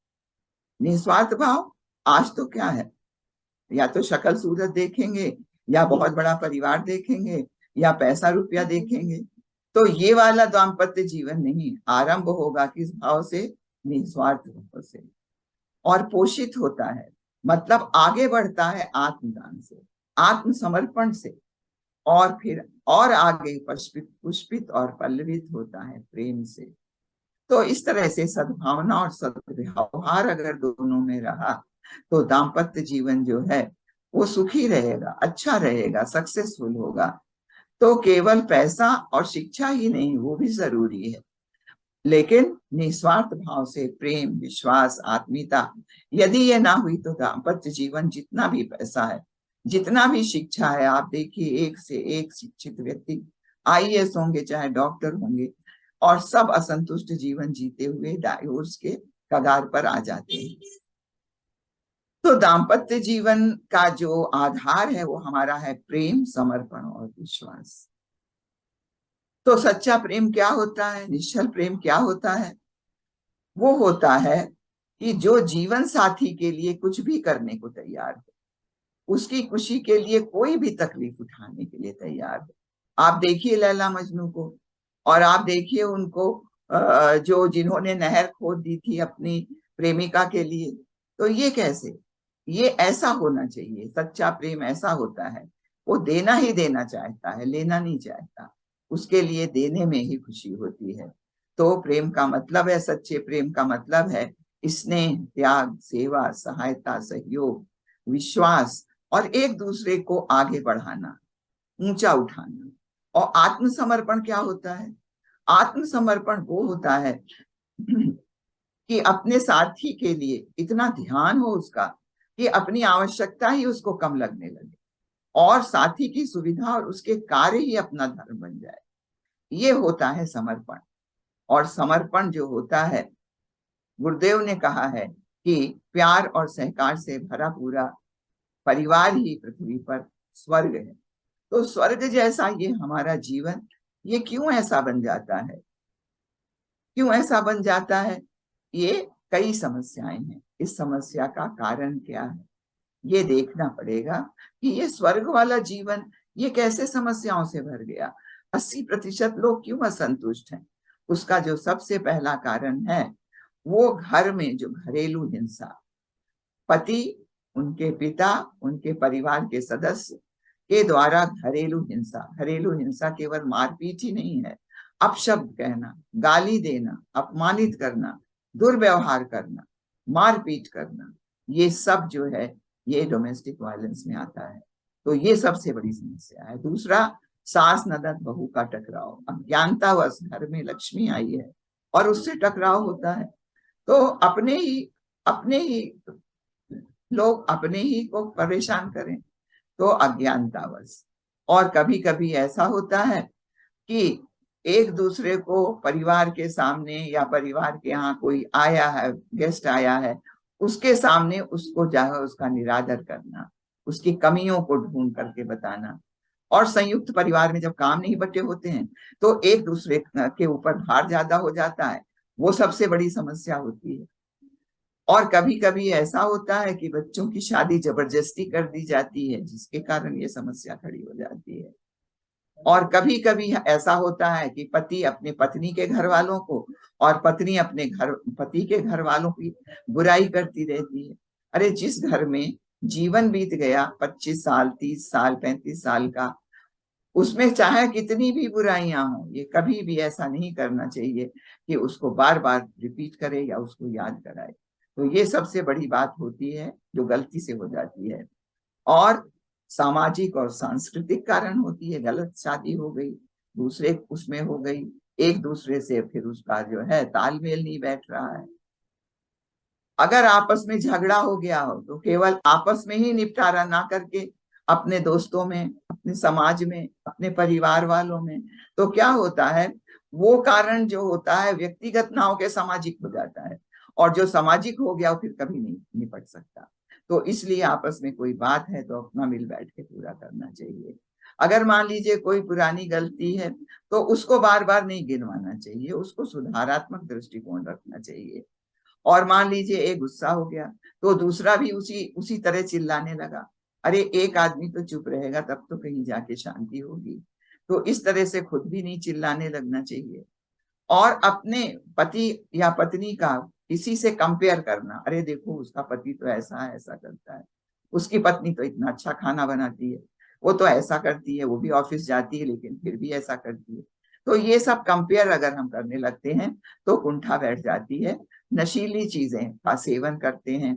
निस्वार्थ भाव आज तो क्या है, या तो शक्ल सूरत देखेंगे, या बहुत बड़ा परिवार देखेंगे, या पैसा रुपया देखेंगे। तो ये वाला दाम्पत्य जीवन नहीं, आरंभ होगा किस भाव से, निस्वार्थ भाव से। और पोषित होता है, मतलब आगे बढ़ता है आत्मदान से, आत्मसमर्पण से, और फिर और आगे पुष्पित पुष्पित और पल्लवित होता है प्रेम से। तो इस तरह से सद्भावना और सद्व्यवहार अगर दोनों में रहा तो दाम्पत्य जीवन जो है वो सुखी रहेगा, अच्छा रहेगा, सक्सेसफुल होगा। तो केवल पैसा और शिक्षा ही नहीं, वो भी जरूरी है, लेकिन निस्वार्थ भाव से प्रेम, विश्वास, आत्मीयता यदि ये ना हुई तो दाम्पत्य जीवन, जितना भी पैसा है, जितना भी शिक्षा है, आप देखिए एक से एक शिक्षित व्यक्ति आईएएस होंगे, चाहे डॉक्टर होंगे, और सब असंतुष्ट जीवन जीते हुए डाइवोर्स के कगार पर आ जाते हैं। तो दाम्पत्य जीवन का जो आधार है वो हमारा है प्रेम, समर्पण और विश्वास। तो सच्चा प्रेम क्या होता है, निश्चल प्रेम क्या होता है? वो होता है कि जो जीवन साथी के लिए कुछ भी करने को तैयार है, उसकी खुशी के लिए कोई भी तकलीफ उठाने के लिए तैयार है। आप देखिए लैला मजनू को, और आप देखिए उनको जो जिन्होंने नहर खोद दी थी अपनी प्रेमिका के लिए। तो ये कैसे, ये ऐसा होना चाहिए, सच्चा प्रेम ऐसा होता है, वो देना ही देना चाहता है, लेना नहीं चाहता, उसके लिए देने में ही खुशी होती है। तो प्रेम का मतलब है, सच्चे प्रेम का मतलब है स्नेह, त्याग, सेवा, सहायता, सहयोग, विश्वास, और एक दूसरे को आगे बढ़ाना, ऊंचा उठाना। और आत्मसमर्पण क्या होता है? आत्मसमर्पण वो होता है कि अपने साथी के लिए इतना ध्यान हो उसका कि अपनी आवश्यकता ही उसको कम लगने लगे, और साथी की सुविधा और उसके कार्य ही अपना धर्म बन जाए। ये होता है समर्पण। और समर्पण जो होता है, गुरुदेव ने कहा है कि प्यार और सहकार से भरा पूरा परिवार ही पृथ्वी पर स्वर्ग है। तो स्वर्ग जैसा ये हमारा जीवन, ये क्यों ऐसा बन जाता है? क्यों ऐसा बन जाता है? ये कई समस्याएं हैं। इस समस्या का कारण क्या है, ये देखना पड़ेगा कि ये स्वर्ग वाला जीवन ये कैसे समस्याओं से भर गया। 80% लोग क्यों असंतुष्ट हैं? उसका जो सबसे पहला कारण है वो घर में जो घरेलू हिंसा, पति, उनके पिता, उनके परिवार के सदस्य के द्वारा घरेलू हिंसा। घरेलू हिंसा केवल मारपीट ही नहीं है, अपशब्द कहना, गाली देना, अपमानित करना, दुर्व्यवहार करना, मारपीट करना, ये सब जो है ये डोमेस्टिक वायलेंस में आता है। तो ये सबसे बड़ी समस्या है। दूसरा, सास ननद बहू का टकराव, अज्ञानतावश घर में लक्ष्मी आई है और उससे टकराव होता है। तो अपने ही लोग अपने ही को परेशान करें, तो अज्ञानतावश। और कभी कभी ऐसा होता है कि एक दूसरे को परिवार के सामने, या परिवार के यहाँ कोई आया है, गेस्ट आया है, उसके सामने उसको जाकर उसका निरादर करना, उसकी कमियों को ढूंढ करके बताना। और संयुक्त परिवार में जब काम नहीं बटे होते हैं तो एक दूसरे के ऊपर भार ज्यादा हो जाता है, वो सबसे बड़ी समस्या होती है। और कभी कभी ऐसा होता है कि बच्चों की शादी जबरदस्ती कर दी जाती है, जिसके कारण ये समस्या खड़ी हो जाती है। और कभी कभी ऐसा होता है कि पति अपने पत्नी के घर वालों को, और पत्नी अपने पति के घर वालों की बुराई करती रहती है। अरे जिस घर में जीवन बीत गया 25 साल, 30 साल, 35 साल का, उसमें चाहे कितनी भी बुराइयां हो, ये कभी भी ऐसा नहीं करना चाहिए कि उसको बार बार रिपीट करे या उसको याद कराए। तो ये सबसे बड़ी बात होती है जो गलती से हो जाती है। और सामाजिक और सांस्कृतिक कारण होती है, गलत शादी हो गई, दूसरे उसमें हो गई, एक दूसरे से फिर उसका जो है तालमेल नहीं बैठ रहा है। अगर आपस में झगड़ा हो गया हो तो केवल आपस में ही निपटारा ना करके अपने दोस्तों में, अपने समाज में, अपने परिवार वालों में, तो क्या होता है, वो कारण जो होता है व्यक्तिगत ना होकर सामाजिक हो जाता है, और जो सामाजिक हो गया वो फिर कभी नहीं निपट सकता। तो इसलिए आपस में कोई बात है तो अपना मिल बैठ के पूरा करना चाहिए। अगर मान लीजिए कोई पुरानी गलती है तो उसको बार बार नहीं गिनवाना चाहिए, उसको सुधारात्मक दृष्टिकोण रखना चाहिए। और मान लीजिए एक गुस्सा हो गया तो दूसरा भी उसी उसी तरह चिल्लाने लगा, अरे एक आदमी तो चुप रहेगा तब तो कहीं जाके शांति होगी। तो इस तरह से खुद भी नहीं चिल्लाने लगना चाहिए। और अपने पति या पत्नी का किसी से कंपेयर करना, अरे देखो उसका पति तो ऐसा है, ऐसा करता है, उसकी पत्नी तो इतना अच्छा खाना बनाती है, वो तो ऐसा करती है, वो भी ऑफिस जाती है लेकिन फिर भी ऐसा करती है। तो ये सब कंपेयर अगर हम करने लगते हैं तो कुंठा बैठ जाती है। नशीली चीजें का सेवन करते हैं।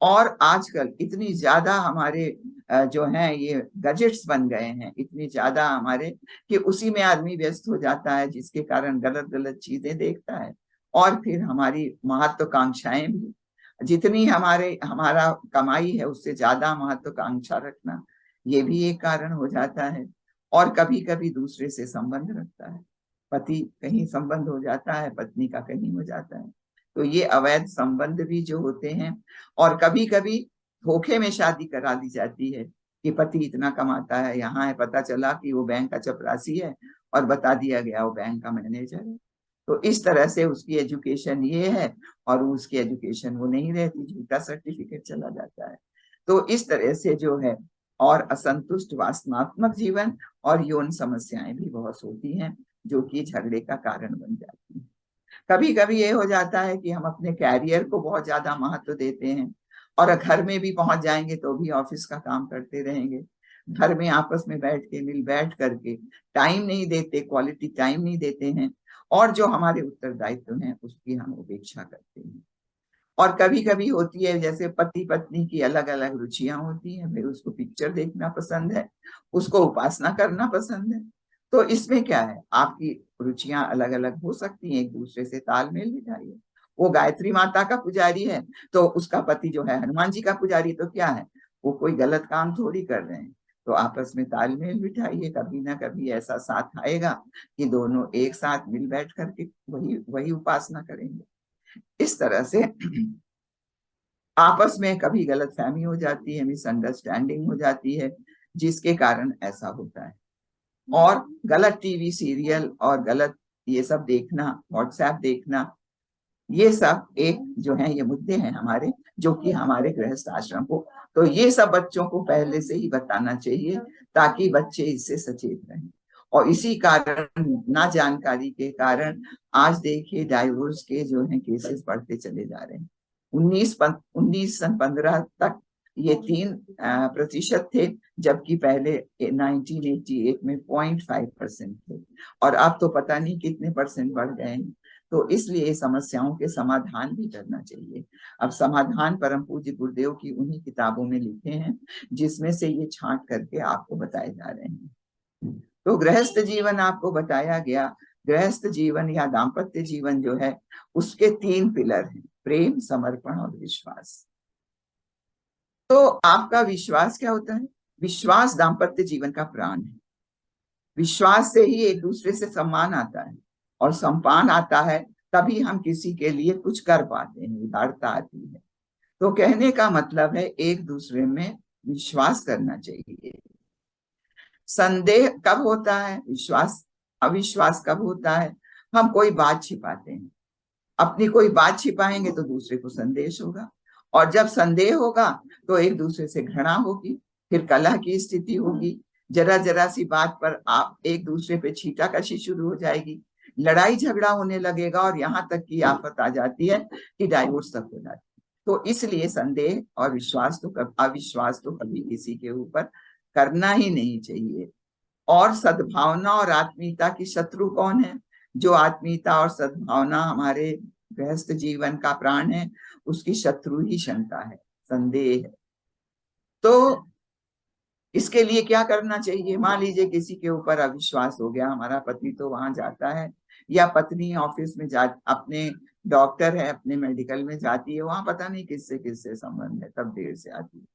और आजकल इतनी ज्यादा हमारे जो हैं ये गजेट्स बन गए हैं, इतनी ज्यादा हमारे, कि उसी में आदमी व्यस्त हो जाता है, जिसके कारण गलत गलत चीजें देखता है। और फिर हमारी महत्वाकांक्षाएं भी, जितनी हमारे हमारा कमाई है उससे ज्यादा महत्वाकांक्षा रखना, ये भी एक कारण हो जाता है। और कभी कभी दूसरे से संबंध रखता है, पति कहीं संबंध हो जाता है, पत्नी का कहीं हो जाता है। तो ये अवैध संबंध भी जो होते हैं। और कभी कभी धोखे में शादी करा दी जाती है कि पति इतना कमाता है, यहाँ है, पता चला कि वो बैंक का चपरासी है और बता दिया गया वो बैंक का मैनेजर है। तो इस तरह से उसकी एजुकेशन ये है और उसकी एजुकेशन वो नहीं रहती, झूठा सर्टिफिकेट चला जाता है। तो इस तरह से जो है, और असंतुष्ट वासनात्मक जीवन और यौन समस्याएं भी बहुत होती हैं जो कि झगड़े का कारण बन जाती हैं। कभी कभी ये हो जाता है कि हम अपने कैरियर को बहुत ज्यादा महत्व देते हैं और घर में भी पहुंच जाएंगे तो भी ऑफिस का काम करते रहेंगे। घर में आपस में बैठ के मिल बैठ करके टाइम नहीं देते, क्वालिटी टाइम नहीं देते हैं। और जो हमारे उत्तरदायित्व हैं उसकी हम उपेक्षा करते हैं। और कभी कभी होती है, जैसे पति पत्नी की अलग अलग रुचियां होती हैं, फिर उसको पिक्चर देखना पसंद है, उसको उपासना करना पसंद है। तो इसमें क्या है, आपकी रुचियां अलग अलग हो सकती हैं, एक दूसरे से तालमेल बिठाइए। वो गायत्री माता का पुजारी है तो उसका पति जो है हनुमान जी का पुजारी, तो क्या है, वो कोई गलत काम थोड़ी कर रहे हैं। तो आपस में तालमेल बिठाइए, कभी ना कभी ऐसा साथ आएगा कि दोनों एक साथ मिल बैठ करके वही वही उपासना करेंगे। इस तरह से आपस में कभी गलतफहमी हो जाती है, मिसअंडरस्टैंडिंग हो जाती है, जिसके कारण ऐसा होता है। और गलत टीवी सीरियल और गलत ये सब देखना, व्हाट्सएप देखना, ये सब एक जो है ये मुद्दे हैं हमारे, जो कि हमारे गृहस्थ आश्रम को, तो ये सब बच्चों को पहले से ही बताना चाहिए ताकि बच्चे इससे सचेत रहें। और इसी कारण, ना जानकारी के कारण, आज देखिए डाइवोर्स के जो है केसेस बढ़ते चले जा रहे हैं। 1915 तक ये 3% थे, जबकि पहले 1988 में 0.5% थे, और अब तो पता नहीं कितने परसेंट बढ़ गए हैं। तो इसलिए समस्याओं के समाधान भी करना चाहिए। अब समाधान परम पूज्य गुरुदेव की उन्हीं किताबों में लिखे हैं, जिसमें से ये छांट करके आपको बताए जा रहे हैं। तो गृहस्थ जीवन आपको बताया गया। गृहस्थ जीवन या दाम्पत्य जीवन जो है उसके 3 पिलर हैं, प्रेम, समर्पण और विश्वास। तो आपका विश्वास क्या होता है? विश्वास दाम्पत्य जीवन का प्राण है। विश्वास से ही एक दूसरे से सम्मान आता है, और सम्मान आता है तभी हम किसी के लिए कुछ कर पाते हैं, उदारता आती है। तो कहने का मतलब है एक दूसरे में विश्वास करना चाहिए। संदेह कब होता है, विश्वास अविश्वास कब होता है? हम कोई बात छिपाते हैं, अपनी कोई बात छिपाएंगे तो दूसरे को संदेश होगा, और जब संदेह होगा तो एक दूसरे से घृणा होगी, फिर कलह की स्थिति होगी, जरा जरा सी बात पर आप एक दूसरे पे छीटाकशी शुरू हो जाएगी, लड़ाई झगड़ा होने लगेगा, और यहाँ तक की आफत आ जाती है कि डाइवोर्स तक हो जाती है। तो इसलिए संदेह और अविश्वास तो कभी किसी के ऊपर करना ही नहीं चाहिए। और सद्भावना और आत्मीयता की शत्रु कौन है? जो आत्मीयता और सद्भावना हमारे गृहस्थ जीवन का प्राण है, उसकी शत्रु ही शंका है, संदेह है। तो इसके लिए क्या करना चाहिए? मान लीजिए किसी के ऊपर अविश्वास हो गया, हमारा पति तो वहां जाता है, या पत्नी ऑफिस में जा, अपने डॉक्टर है, अपने मेडिकल में जाती है, वहां पता नहीं किससे किससे संबंध है, तब देर से आती है।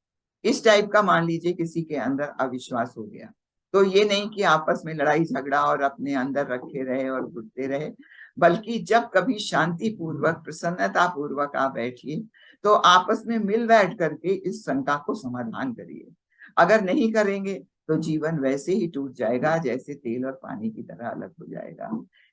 इस टाइप का मान लीजिए किसी के अंदर अविश्वास हो गया, तो ये नहीं कि आपस में लड़ाई झगड़ा और अपने अंदर रखे रहे और घुटते रहे, बल्कि जब कभी शांति पूर्वक, प्रसन्नता पूर्वक आप बैठिए, तो आपस में मिल बैठ करके इस शंका को समाधान करिए। अगर नहीं करेंगे तो जीवन वैसे ही टूट जाएगा जैसे तेल और पानी की तरह अलग हो जाएगा।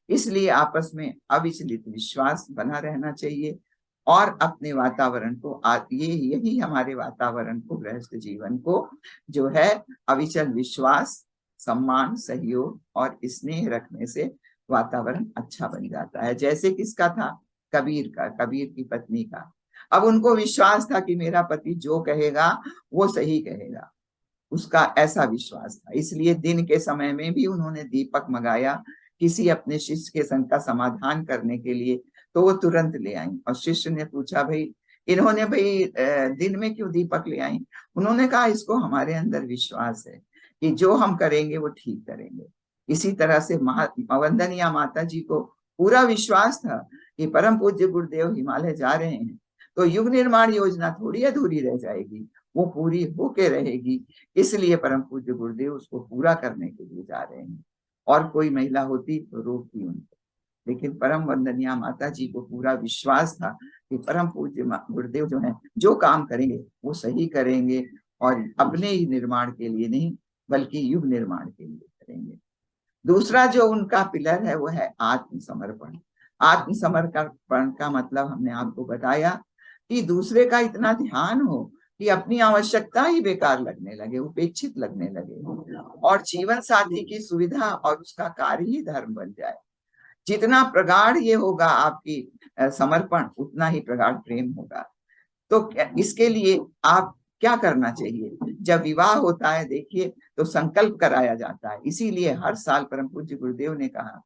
इसलिए आपस में अविचलित विश्वास बना रहना चाहिए और अपने वातावरण को ये यही हमारे वातावरण को, गृहस्थ जीवन को जो है, अविचल विश्वास, सम्मान, सहयोग और स्नेह रखने से वातावरण अच्छा बन जाता है। जैसे किसका था? कबीर का, कबीर की पत्नी का। अब उनको विश्वास था कि मेरा पति जो कहेगा वो सही कहेगा, उसका ऐसा विश्वास था। इसलिए दिन के समय में भी उन्होंने दीपक मंगाया किसी अपने शिष्य के संग का समाधान करने के लिए, तो वो तुरंत ले आई। और शिष्य ने पूछा, भाई इन्होंने भाई दिन में क्यों दीपक ले आई? उन्होंने कहा, इसको हमारे अंदर विश्वास है कि जो हम करेंगे वो ठीक करेंगे। इसी तरह से वंदनीय माता जी को पूरा विश्वास था कि परम पूज्य गुरुदेव हिमालय जा रहे हैं, तो युग निर्माण योजना थोड़ी अधूरी रह जाएगी, वो पूरी होके रहेगी। इसलिए परम पूज्य गुरुदेव उसको पूरा करने के लिए जा रहे हैं। और कोई महिला होती तो रोकती उनको, लेकिन परम वंदनीय माता जी को पूरा विश्वास था कि परम पूज्य गुरुदेव जो है, जो काम करेंगे वो सही करेंगे और अपने ही निर्माण के लिए नहीं बल्कि युग निर्माण के लिए करेंगे। दूसरा जो उनका पिलर है वो है आत्मसमर्पण। आत्मसमर्पण का मतलब हमने आपको बताया कि दूसरे का इतना ध्यान हो कि अपनी आवश्यकता ही बेकार लगने लगे, उपेक्षित लगने लगे, और जीवन साथी की सुविधा और उसका कार्य ही धर्म बन जाए। जितना प्रगाढ़ ये होगा आपकी समर्पण, उतना ही प्रगाढ़ प्रेम होगा। तो इसके लिए आप क्या करना चाहिए? जब विवाह होता है, देखिए, तो संकल्प कराया जाता है। इसीलिए हर साल परम पूज्य गुरुदेव ने कहा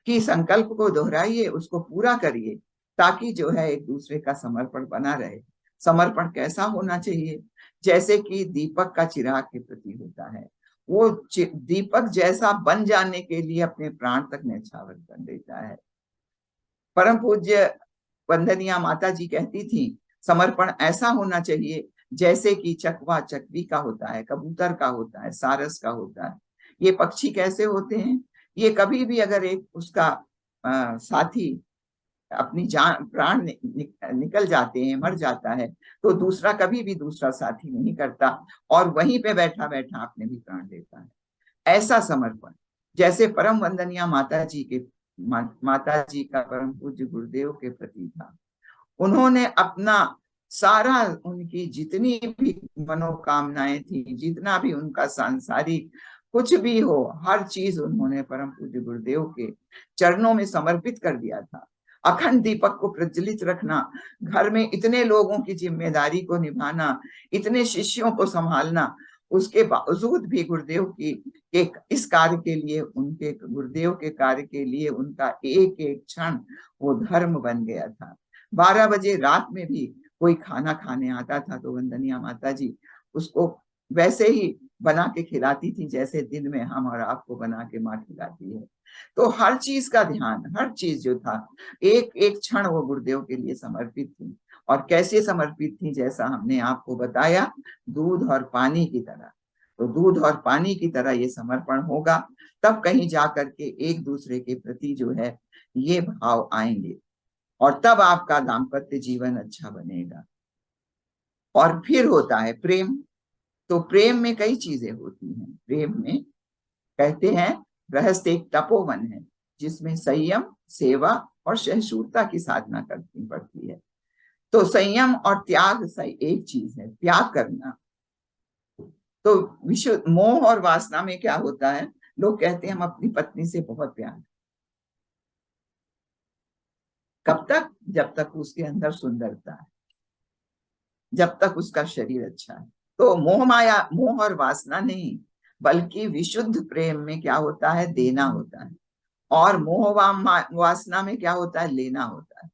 कि संकल्प को दोहराइए, उसको पूरा करिए, ताकि जो है एक दूसरे का समर्पण बना रहे। समर्पण कैसा होना चाहिए? जैसे कि दीपक का चिराग के प्रति होता है, वो दीपक जैसा बन जाने के लिए अपने प्राण तक न्यौछावर कर देता है। परम पूज्य वंदनीय माता जी कहती थी, समर्पण ऐसा होना चाहिए जैसे कि चकवा चकवी का होता है, कबूतर का होता है, सारस का होता है। ये पक्षी कैसे होते हैं? ये कभी भी अगर एक उसका साथी अपनी जान प्राण निकल जाते हैं, मर जाता है, तो दूसरा कभी भी दूसरा साथी नहीं करता और वहीं पे बैठा बैठा अपने भी प्राण देता है। ऐसा समर्पण जैसे परम वंदनीय माता जी का परम पूज्य गुरुदेव के प्रति था। उन्होंने अपना सारा, उनकी जितनी भी मनोकामनाएं थी, जितना भी उनका सांसारिक कुछ भी हो, हर चीज उन्होंने परम पूज्य गुरुदेव के चरणों में समर्पित कर दिया था। अखंड दीपक को प्रज्वलित रखना, घर में इतने लोगों की जिम्मेदारी को निभाना, इतने शिष्यों को संभालना, उसके बावजूद भी गुरुदेव की एक इस कार्य के लिए, उनके गुरुदेव के कार्य के लिए उनका एक एक क्षण वो धर्म बन गया था। 12 बजे रात में भी कोई खाना खाने आता था तो वंदनीय माता जी उसको वैसे ही बना के खिलाती थी जैसे दिन में हम और आपको बना के माँ खिलाती है। तो हर चीज का ध्यान, हर चीज जो था, एक एक क्षण वो गुरुदेव के लिए समर्पित थी। और कैसे समर्पित थी? जैसा हमने आपको बताया, दूध और पानी की तरह। तो दूध और पानी की तरह ये समर्पण होगा, तब कहीं जाकर के एक दूसरे के प्रति जो है ये भाव आएंगे और तब आपका दाम्पत्य जीवन अच्छा बनेगा। और फिर होता है प्रेम। तो प्रेम में कई चीजें होती हैं। प्रेम में कहते हैं गृहस्थ एक तपोवन है जिसमें संयम, सेवा और सहिष्णुता की साधना करनी पड़ती है। तो संयम और त्याग एक चीज है, त्याग करना। तो विश्व मोह और वासना में क्या होता है? लोग कहते हैं हम अपनी पत्नी से बहुत प्यार। कब तक? जब तक उसके अंदर सुंदरता है, जब तक उसका शरीर अच्छा है। तो मोह माया, मोह और वासना नहीं, बल्कि विशुद्ध प्रेम में क्या होता है? देना होता है। और मोह वासना में क्या होता है? लेना होता है।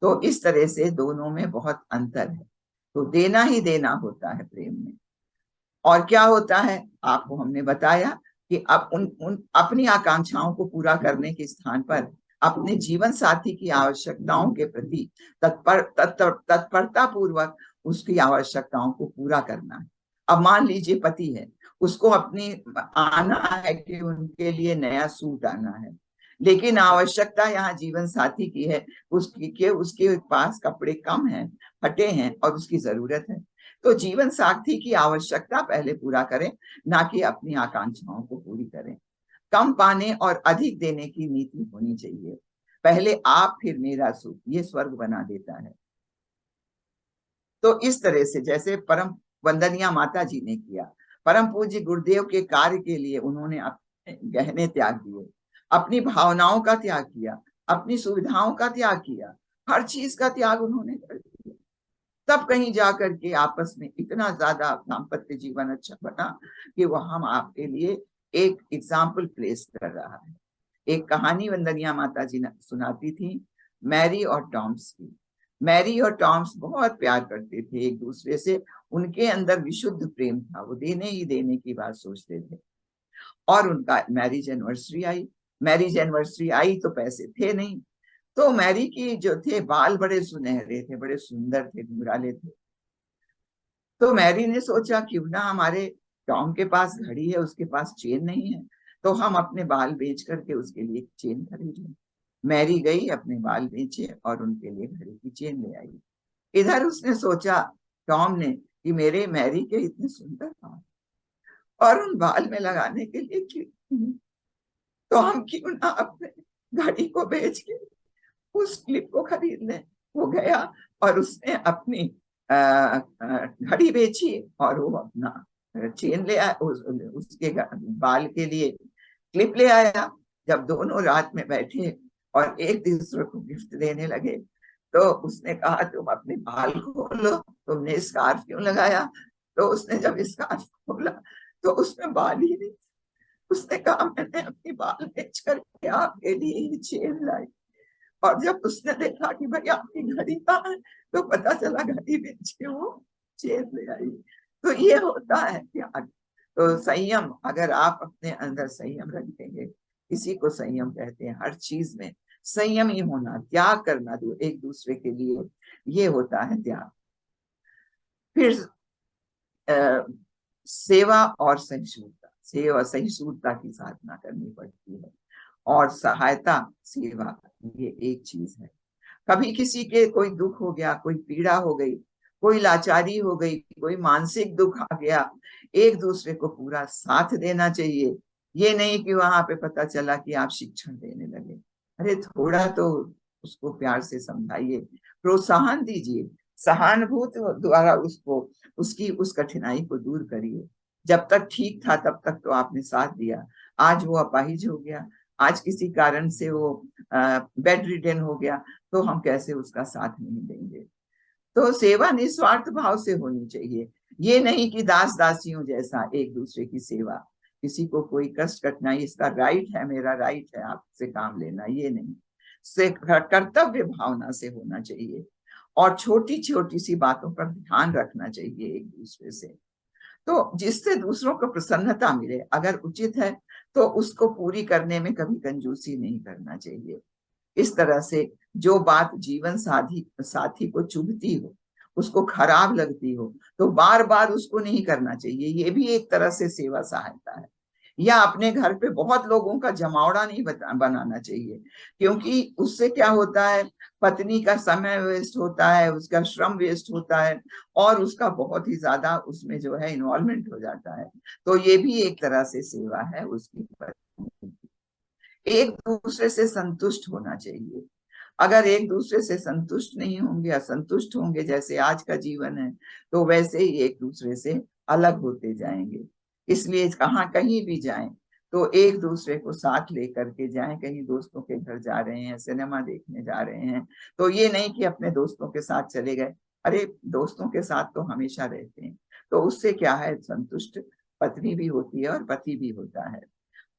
तो इस तरह से दोनों में बहुत अंतर है। तो देना ही देना होता है प्रेम में। और क्या होता है? आपको हमने बताया कि अब उन अपनी आकांक्षाओं को पूरा करने के स्थान पर अपने जीवन साथी की आवश्यकताओं के प्रति तत्परता पूर्वक उसकी आवश्यकताओं को पूरा करना है। अब मान लीजिए पति है, उसको अपनी आना है कि उनके लिए नया सूट आना है, लेकिन आवश्यकता यहाँ जीवन साथी की है, उसके पास कपड़े कम हैं, फटे हैं और उसकी जरूरत है। तो जीवन साथी की आवश्यकता पहले पूरा करें, ना कि अपनी आकांक्षाओं को पूरी करें। कम पाने और अधिक देने की नीति होनी चाहिए। पहले आप फिर मेरा सुख, ये स्वर्ग बना देता है। तो इस तरह से जैसे परम वंदनिया माता जी ने किया, परम पूज्य गुरुदेव के कार्य के लिए उन्होंने अपने गहने त्याग दिए, अपनी भावनाओं का त्याग किया, अपनी सुविधाओं का त्याग किया, हर चीज का त्याग उन्होंने कर दिया। तब कहीं जाकर के आपस में इतना ज्यादा दाम्पत्य जीवन अच्छा बना कि वो हम आपके लिए एक एग्जाम्पल प्लेस कर रहा है। एक कहानी वंदनिया माता जी सुनाती थी, मैरी और टॉम्स की। मैरी और टॉम्स बहुत प्यार करते थे एक दूसरे से, उनके अंदर विशुद्ध प्रेम था, वो देने ही देने की बात सोचते थे। और उनका मैरिज एनिवर्सरी आई। मैरिज एनिवर्सरी आई तो पैसे थे नहीं, तो मैरी की जो थे बाल बड़े सुनहरे थे, बड़े सुंदर थे, घुंघराले थे। तो मैरी ने सोचा क्यों ना हमारे टॉम के पास घड़ी है, उसके पास चेन नहीं है, तो हम अपने बाल बेच करके उसके लिए चेन खरीद लें। मैरी गई, अपने बाल बेचे और उनके लिए घड़ी की चेन ले आई। इधर उसने सोचा, टॉम ने, कि मेरे मैरी के इतने सुंदर बाल और उन बाल में लगाने के लिए क्लिप नहीं, तो हम क्यों ना अपने घड़ी को बेच के उस क्लिप को खरीद लें। वो गया और उसने अपनी घड़ी बेची और वो अपना चेन ले आया, उसके बाल के लिए क्लिप ले आया। जब दोनों रात में बैठे और एक दूसरे को गिफ्ट देने लगे, तो उसने कहा तुम अपने बाल खोलो, तुमने स्कार्फ क्यों लगाया? तो उसने जब स्कार्फ खोला तो उसमें बाल ही नहीं। उसने कहा मैंने अपनी बाल बेच करके आपके लिए ये चेन लाई। और जब उसने देखा कि भाई आपकी घड़ी कहाँ है, तो पता चला घड़ी बेच के वो चेन ले आई। तो ये होता है त्याग। तो संयम, अगर आप अपने अंदर संयम रखेंगे, इसी को संयम कहते हैं, हर चीज में संयम ही होना, त्याग करना दो एक दूसरे के लिए, ये होता है त्याग। फिर अः सेवा और सहिष्णुता, सेवा सहिष्णुता की साधना करनी पड़ती है। और सहायता, सेवा, ये एक चीज है। कभी किसी के कोई दुख हो गया, कोई पीड़ा हो गई, कोई लाचारी हो गई, कोई मानसिक दुख आ गया, एक दूसरे को पूरा साथ देना चाहिए। ये नहीं कि वहां पे पता चला कि आप शिक्षण देने लगे। अरे थोड़ा तो उसको प्यार से समझाइए, प्रोत्साहन दीजिए, सहानुभूति द्वारा उसको, उसकी उस कठिनाई को दूर करिए। जब तक ठीक था तब तक तो आपने साथ दिया, आज वो अपाहिज हो गया, आज किसी कारण से वो बेड रिडन हो गया, तो हम कैसे उसका साथ नहीं देंगे। तो सेवा निस्वार्थ भाव से होनी चाहिए, ये नहीं कि दास दासियों जैसा एक दूसरे की सेवा, किसी को कोई कष्ट कठिनाई, इसका राइट है, मेरा राइट है आपसे काम लेना, ये नहीं। से कर्तव्य भावना से होना चाहिए और छोटी छोटी सी बातों पर ध्यान रखना चाहिए एक दूसरे से, तो जिससे दूसरों को प्रसन्नता मिले। अगर उचित है तो उसको पूरी करने में कभी कंजूसी नहीं करना चाहिए। इस तरह से जो बात जीवन साथी साथी को चुभती हो, उसको खराब लगती हो, तो बार बार उसको नहीं करना चाहिए। ये भी एक तरह से सेवा सहायता है। या अपने घर पे बहुत लोगों का जमावड़ा नहीं बनाना चाहिए, क्योंकि उससे क्या होता है, पत्नी का समय वेस्ट होता है, उसका श्रम वेस्ट होता है और उसका बहुत ही ज्यादा उसमें जो है इन्वॉल्वमेंट हो जाता है। तो ये भी एक तरह से सेवा है उसकी। एक दूसरे से संतुष्ट होना चाहिए। अगर एक दूसरे से संतुष्ट नहीं होंगे, असंतुष्ट होंगे, जैसे आज का जीवन है, तो वैसे ही एक दूसरे से अलग होते जाएंगे। इसलिए कहाँ कहीं भी जाएं तो एक दूसरे को साथ लेकर के जाएं। कहीं दोस्तों के घर जा रहे हैं, सिनेमा देखने जा रहे हैं, तो ये नहीं कि अपने दोस्तों के साथ चले गए। अरे दोस्तों के साथ तो हमेशा रहते हैं, तो उससे क्या है, संतुष्ट पत्नी भी होती है और पति भी होता है।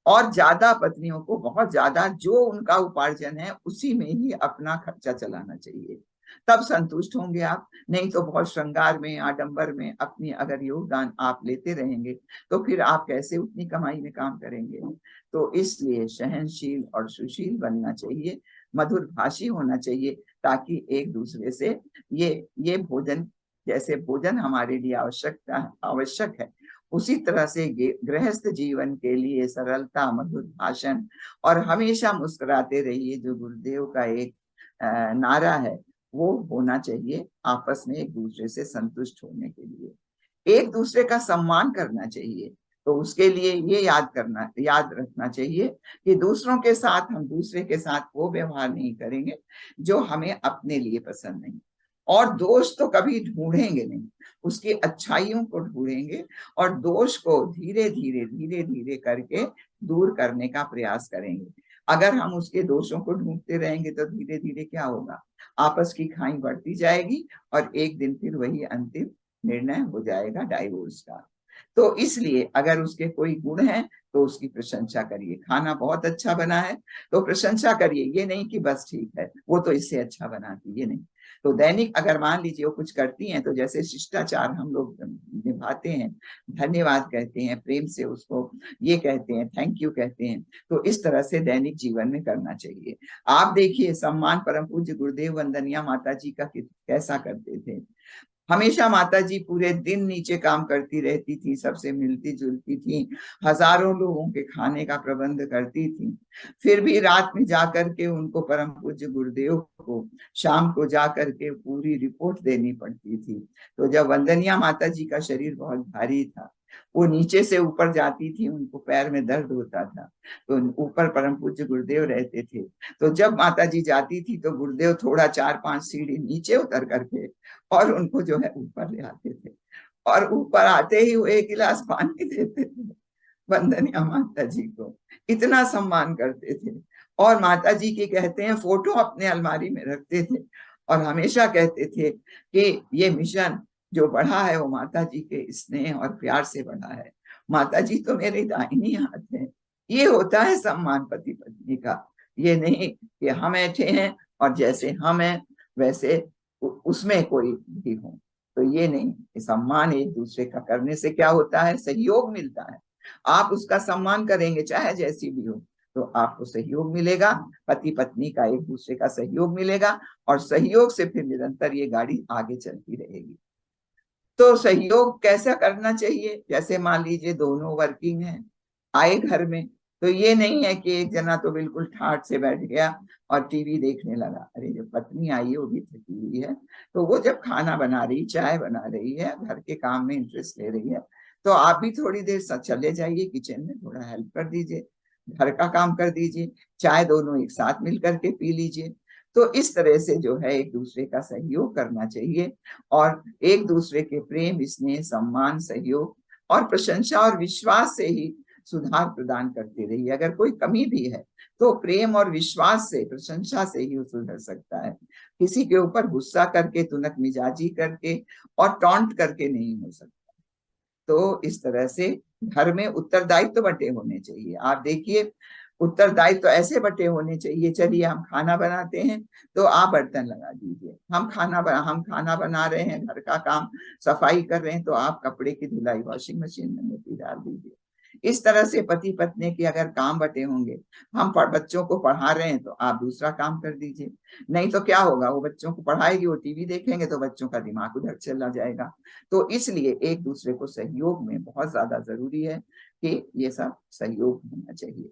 और ज्यादा पत्नियों को बहुत ज्यादा जो उनका उपार्जन है उसी में ही अपना खर्चा चलाना चाहिए, तब संतुष्ट होंगे आप। नहीं तो बहुत श्रृंगार में, आडंबर में अपनी अगर योगदान आप लेते रहेंगे, तो फिर आप कैसे उतनी कमाई में काम करेंगे। तो इसलिए सहनशील और सुशील बनना चाहिए, मधुर भाषी होना चाहिए, ताकि एक दूसरे से ये भोजन, जैसे भोजन हमारे लिए आवश्यक है, उसी तरह से गृहस्थ जीवन के लिए सरलता, मधुर भाषण और हमेशा मुस्कुराते रहिए, जो गुरुदेव का एक नारा है, वो होना चाहिए आपस में एक दूसरे से संतुष्ट होने के लिए, एक दूसरे का सम्मान करना चाहिए। तो उसके लिए ये याद रखना चाहिए कि दूसरों के साथ हम दूसरे के साथ वो व्यवहार नहीं करेंगे जो हमें अपने लिए पसंद नहीं। और दोष तो कभी ढूंढेंगे नहीं, उसकी अच्छाइयों को ढूंढेंगे और दोष को धीरे धीरे करके दूर करने का प्रयास करेंगे। अगर हम उसके दोषों को ढूंढते रहेंगे तो धीरे धीरे क्या होगा, आपस की खाई बढ़ती जाएगी और एक दिन फिर वही अंतिम निर्णय हो जाएगा डाइवोर्स का। तो इसलिए अगर उसके कोई गुण हैं तो उसकी प्रशंसा करिए। खाना बहुत अच्छा बना है तो प्रशंसा करिए, ये नहीं कि बस ठीक है वो तो इससे अच्छा बनाती, ये नहीं। तो दैनिक अगर मान लीजिए वो कुछ करती हैं तो जैसे शिष्टाचार हम लोग निभाते हैं, धन्यवाद कहते हैं, प्रेम से उसको ये कहते हैं, थैंक यू कहते हैं, तो इस तरह से दैनिक जीवन में करना चाहिए। आप देखिए सम्मान परम पूज्य गुरुदेव वंदनिया माता जी का कैसा करते थे। हमेशा माता जी पूरे दिन नीचे काम करती रहती थी, सबसे मिलती जुलती थी, हजारों लोगों के खाने का प्रबंध करती थी। फिर भी रात में जाकर के उनको परम पूज्य गुरुदेव को शाम को जाकर के पूरी रिपोर्ट देनी पड़ती थी। तो जब वंदनिया माता जी का शरीर बहुत भारी था, वो नीचे से ऊपर जाती थी, उनको पैर में दर्द होता था, तो ऊपर परम पूज्य गुरुदेव रहते थे। तो जब माता जी जाती थी तो गुरुदेव थोड़ा 4-5 सीढ़ी नीचे उतर करके और उनको जो है ऊपर ले आते थे, और ऊपर आते ही वो एक गिलास पानी देते थे वंदनिया माता जी को, इतना सम्मान करते थे। और माता जी की कहते हैं फोटो अपने अलमारी में रखते थे और हमेशा कहते थे कि ये मिशन जो बढ़ा है वो माता जी के स्नेह और प्यार से बढ़ा है, माता जी तो मेरे दाहिनी हाथ है। ये होता है सम्मान पति पत्नी का, ये नहीं कि हम ऐठे हैं और जैसे हम हैं वैसे उसमें कोई भी हो, तो ये नहीं। सम्मान एक दूसरे का करने से क्या होता है, सहयोग मिलता है। आप उसका सम्मान करेंगे चाहे जैसी भी हो तो आपको सहयोग मिलेगा, पति पत्नी का एक दूसरे का सहयोग मिलेगा और सहयोग से फिर निरंतर ये गाड़ी आगे चलती रहेगी। तो सहयोग कैसा करना चाहिए, जैसे मान लीजिए दोनों वर्किंग हैं, आए घर में, तो ये नहीं है कि एक जना तो बिल्कुल ठाट से बैठ गया और टीवी देखने लगा। अरे जब पत्नी आई है वो भी थकी हुई है, तो वो जब खाना बना रही, चाय बना रही है, घर के काम में इंटरेस्ट ले रही है, तो आप भी थोड़ी देर चले जाइए किचन में, थोड़ा हेल्प कर दीजिए, घर का काम कर दीजिए, चाय दोनों एक साथ मिल करके पी लीजिए। तो इस तरह से जो है एक दूसरे का सहयोग करना चाहिए और एक दूसरे के प्रेम स्नेह सम्मान सहयोग और प्रशंसा और विश्वास से ही सुधार प्रदान करते रहिए। अगर कोई कमी भी है तो प्रेम और विश्वास से प्रशंसा से ही वो सुधर सकता है, किसी के ऊपर गुस्सा करके तुनक मिजाजी करके और टॉन्ट करके नहीं हो सकता। तो इस तरह से घर में उत्तरदायित्व तो बटे होने चाहिए। आप देखिए उत्तरदायित्व तो ऐसे बटे होने चाहिए, चलिए हम खाना बनाते हैं तो आप बर्तन लगा दीजिए, हम खाना बना रहे हैं, घर का काम सफाई कर रहे हैं तो आप कपड़े की धुलाई वॉशिंग मशीन में मोती डाल दीजिए। इस तरह से पति पत्नी के अगर काम बटे होंगे, हम बच्चों को पढ़ा रहे हैं तो आप दूसरा काम कर दीजिए, नहीं तो क्या होगा, वो बच्चों को पढ़ाएगी, वो टीवी देखेंगे तो बच्चों का दिमाग उधर चला जाएगा। तो इसलिए एक दूसरे को सहयोग में बहुत ज्यादा जरूरी है कि ये सब सहयोग होना चाहिए।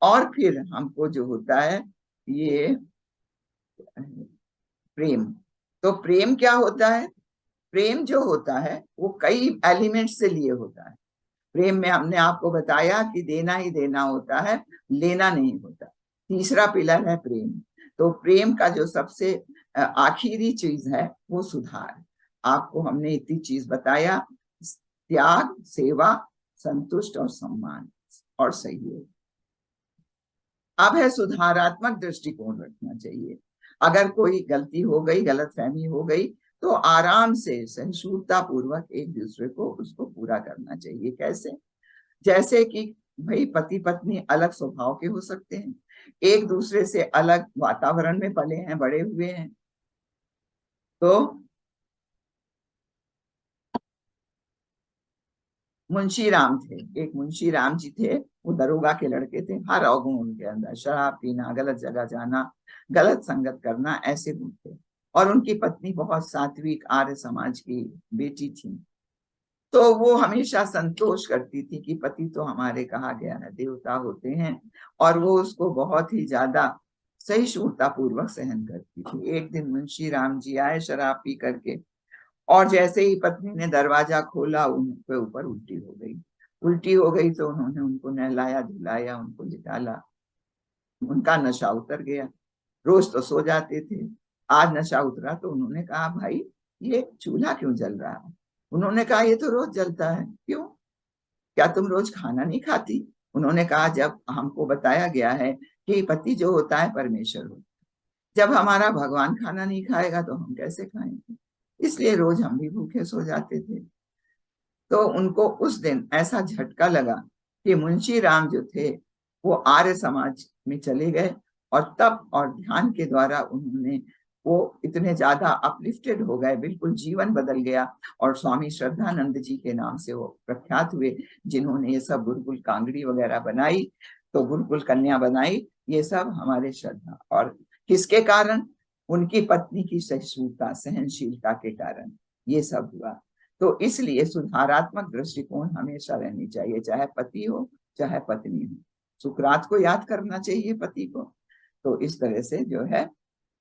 और फिर हमको जो होता है ये प्रेम, तो प्रेम क्या होता है, प्रेम जो होता है वो कई एलिमेंट से लिए होता है। प्रेम में हमने आपको बताया कि देना ही देना होता है, लेना नहीं होता। तीसरा पिलर है प्रेम। तो प्रेम का जो सबसे आखिरी चीज है वो सुधार। आपको हमने इतनी चीज बताया, त्याग, सेवा, संतुष्ट और सम्मान और सहयोग। अब है सुधारात्मक दृष्टिकोण रखना चाहिए। अगर कोई गलती हो गई, गलतफहमी हो गई, तो आराम से सहिष्णुता पूर्वक एक दूसरे को उसको पूरा करना चाहिए। कैसे, जैसे कि भाई पति पत्नी अलग स्वभाव के हो सकते हैं, एक दूसरे से अलग वातावरण में पले हैं, बड़े हुए हैं, तो मुंशी राम थे, एक मुंशी राम जी थे, वो दरोगा के लड़के थे, हर अवगुण उनके अंदर, शराब पीना, गलत जगह जाना, गलत संगत करना, ऐसे गुण थे। और उनकी पत्नी बहुत सात्विक आर्य समाज की बेटी थी, तो वो हमेशा संतोष करती थी कि पति तो हमारे, कहा गया है, देवता होते हैं, और वो उसको बहुत ही ज्यादा सहिष्णुता पूर्वक सहन करती थी। एक दिन मुंशी राम जी आए शराब पी करके, और जैसे ही पत्नी ने दरवाजा खोला उनके ऊपर उल्टी हो गई। उल्टी हो गई तो उन्होंने उनको नहलाया धुलाया, उनको लिटाला, उनका नशा उतर गया। रोज तो सो जाते थे, आज नशा उतरा तो उन्होंने कहा भाई ये चूल्हा क्यों जल रहा है? उन्होंने कहा ये तो रोज जलता है। क्यों? क्या तुम रोज खाना नहीं खाती? उन्होंने कहा जब हमको बताया गया है कि पति जो होता है परमेश्वर होता है, जब हमारा भगवान खाना नहीं खाएगा तो हम कैसे खाएंगे? इसलिए रोज हम भी भूखे सो जाते थे। तो उनको उस दिन ऐसा झटका लगा कि मुंशी राम जो थे वो आर्य समाज में चले गए, और तप और ध्यान के द्वारा उन्होंने वो इतने ज्यादा अपलिफ्टेड हो गए, बिल्कुल जीवन बदल गया। और स्वामी श्रद्धानंद जी के नाम से वो प्रख्यात हुए, जिन्होंने ये सब गुरुकुल कांगड़ी वगैरह बनाई, तो गुरुकुल कन्या बनाई, ये सब हमारे श्रद्धा। और किसके कारण? उनकी पत्नी की सहिष्णुता सहनशीलता के कारण ये सब हुआ। तो इसलिए सुधारात्मक दृष्टिकोण हमेशा रहनी चाहिए, चाहे पति हो चाहे पत्नी हो। सुकरात को याद करना चाहिए पति को, तो इस तरह से जो है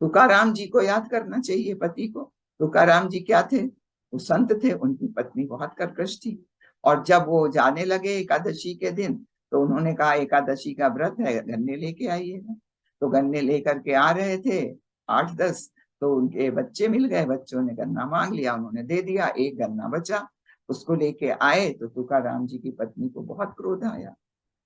तुकाराम जी को याद करना चाहिए पति को। तुकाराम जी क्या थे? वो संत थे, उनकी पत्नी बहुत कर्कश थी। और जब वो जाने लगे एकादशी के दिन, तो उन्होंने कहा एकादशी का व्रत है, गन्ने लेके आइएगा। तो गन्ने लेकर के आ रहे थे 8-10, तो उनके बच्चे मिल गए, बच्चों ने गन्ना मांग लिया, उन्होंने दे दिया। एक गन्ना बचा, उसको लेके आए तो तुकाराम जी की पत्नी को बहुत क्रोध आया।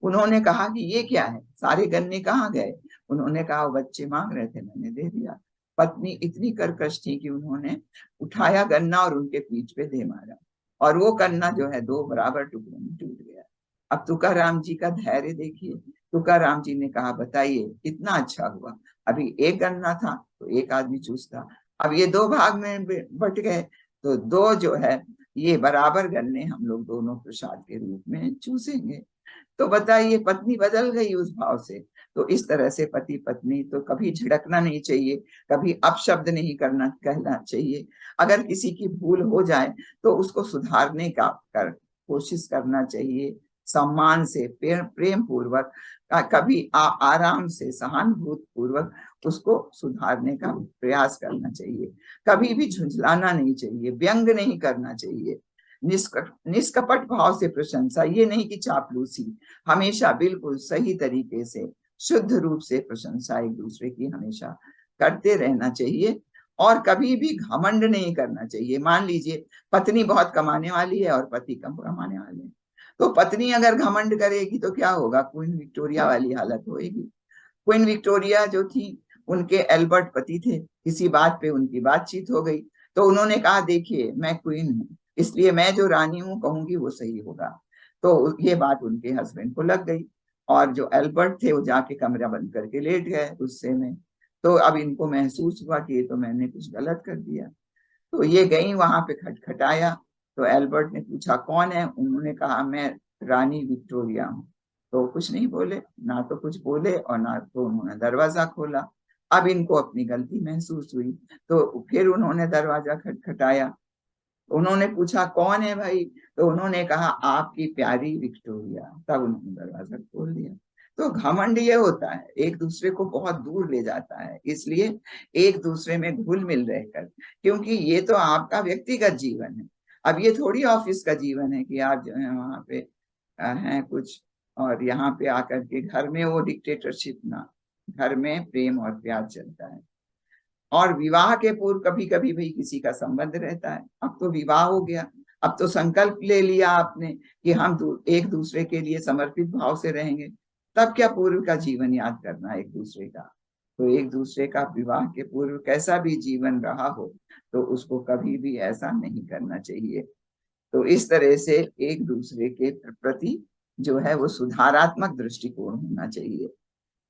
उन्होंने कहा कि ये क्या है, सारे गन्ने कहाँ गए? उन्होंने कहा वो बच्चे मांग रहे थे, मैंने दे दिया। पत्नी इतनी कर्कश थी कि उन्होंने उठाया गन्ना और उनके पीठ पे दे मारा, और वो गन्ना जो है 2 बराबर टुकड़ों में टूट गया। अब तुकाराम जी का धैर्य देखिए। तुकाराम जी ने कहा बताइए कितना अच्छा हुआ, अभी एक गन्ना था तो एक आदमी चूसता, अब ये 2 भाग में बट गए, तो 2 जो है ये बराबर गन्ने हम लोग दोनों प्रसाद के रूप में चूसेंगे। तो बताइए पत्नी बदल गई उस भाव से। तो इस तरह से पति पत्नी तो कभी झिड़कना नहीं चाहिए, कभी अपशब्द नहीं करना कहना चाहिए। अगर किसी की भूल हो जाए तो उसको सुधारने का कोशिश करना चाहिए, सम्मान से प्रेम पूर्वक, कभी आराम से सहानुभूति पूर्वक उसको सुधारने का प्रयास करना चाहिए। कभी भी झुंझलाना नहीं चाहिए, व्यंग नहीं करना चाहिए, निष्कपट भाव से प्रशंसा, ये नहीं कि चापलूसी, हमेशा बिल्कुल सही तरीके से शुद्ध रूप से प्रशंसा एक दूसरे की हमेशा करते रहना चाहिए। और कभी भी घमंड नहीं करना चाहिए। मान लीजिए पत्नी बहुत कमाने वाली है और पति कम कमाने वाले हैं, तो पत्नी अगर घमंड करेगी तो क्या होगा? क्वीन विक्टोरिया वाली हालत होगी। क्वीन विक्टोरिया जो थी, उनके एल्बर्ट पति थे, किसी बात पे उनकी बातचीत हो गई, तो उन्होंने कहा देखिए मैं क्वीन हूँ, इसलिए मैं जो रानी हूँ कहूंगी वो सही होगा। तो ये बात उनके हस्बैंड को लग गई, और जो एल्बर्ट थे वो जाके कमरा बंद करके लेट गए गुस्से में। तो अब इनको महसूस हुआ कि ये तो मैंने कुछ गलत कर दिया। तो ये गई वहां पे, खटखटाया, तो एल्बर्ट ने पूछा कौन है? उन्होंने कहा मैं रानी विक्टोरिया हूँ। तो कुछ नहीं बोले, ना तो कुछ बोले और ना तो उन्होंने दरवाजा खोला। अब इनको अपनी गलती महसूस हुई, तो फिर उन्होंने दरवाजा खटखटाया। उन्होंने पूछा कौन है भाई? तो उन्होंने कहा आपकी प्यारी विक्टोरिया। तब उन्होंने दरवाजा खोल दिया। तो घमंड ये होता है, एक दूसरे को बहुत दूर ले जाता है। इसलिए एक दूसरे में घुल मिल रहकर, क्योंकि ये तो आपका व्यक्तिगत जीवन है, अब ये थोड़ी ऑफिस का जीवन है कि आप जो है वहां पे हैं कुछ, और यहाँ पे आकर के घर में वो डिक्टेटरशिप ना। घर में प्रेम और प्यार चलता है। और विवाह के पूर्व कभी कभी भाई किसी का संबंध रहता है। अब तो विवाह हो गया, अब तो संकल्प ले लिया आपने कि हम एक दूसरे के लिए समर्पित भाव से रहेंगे, तब क्या पूर्व का जीवन याद करना एक दूसरे का? तो एक दूसरे का विवाह के पूर्व कैसा भी जीवन रहा हो, तो उसको कभी भी ऐसा नहीं करना चाहिए। तो इस तरह से एक दूसरे के प्रति जो है वो सुधारात्मक दृष्टिकोण होना चाहिए।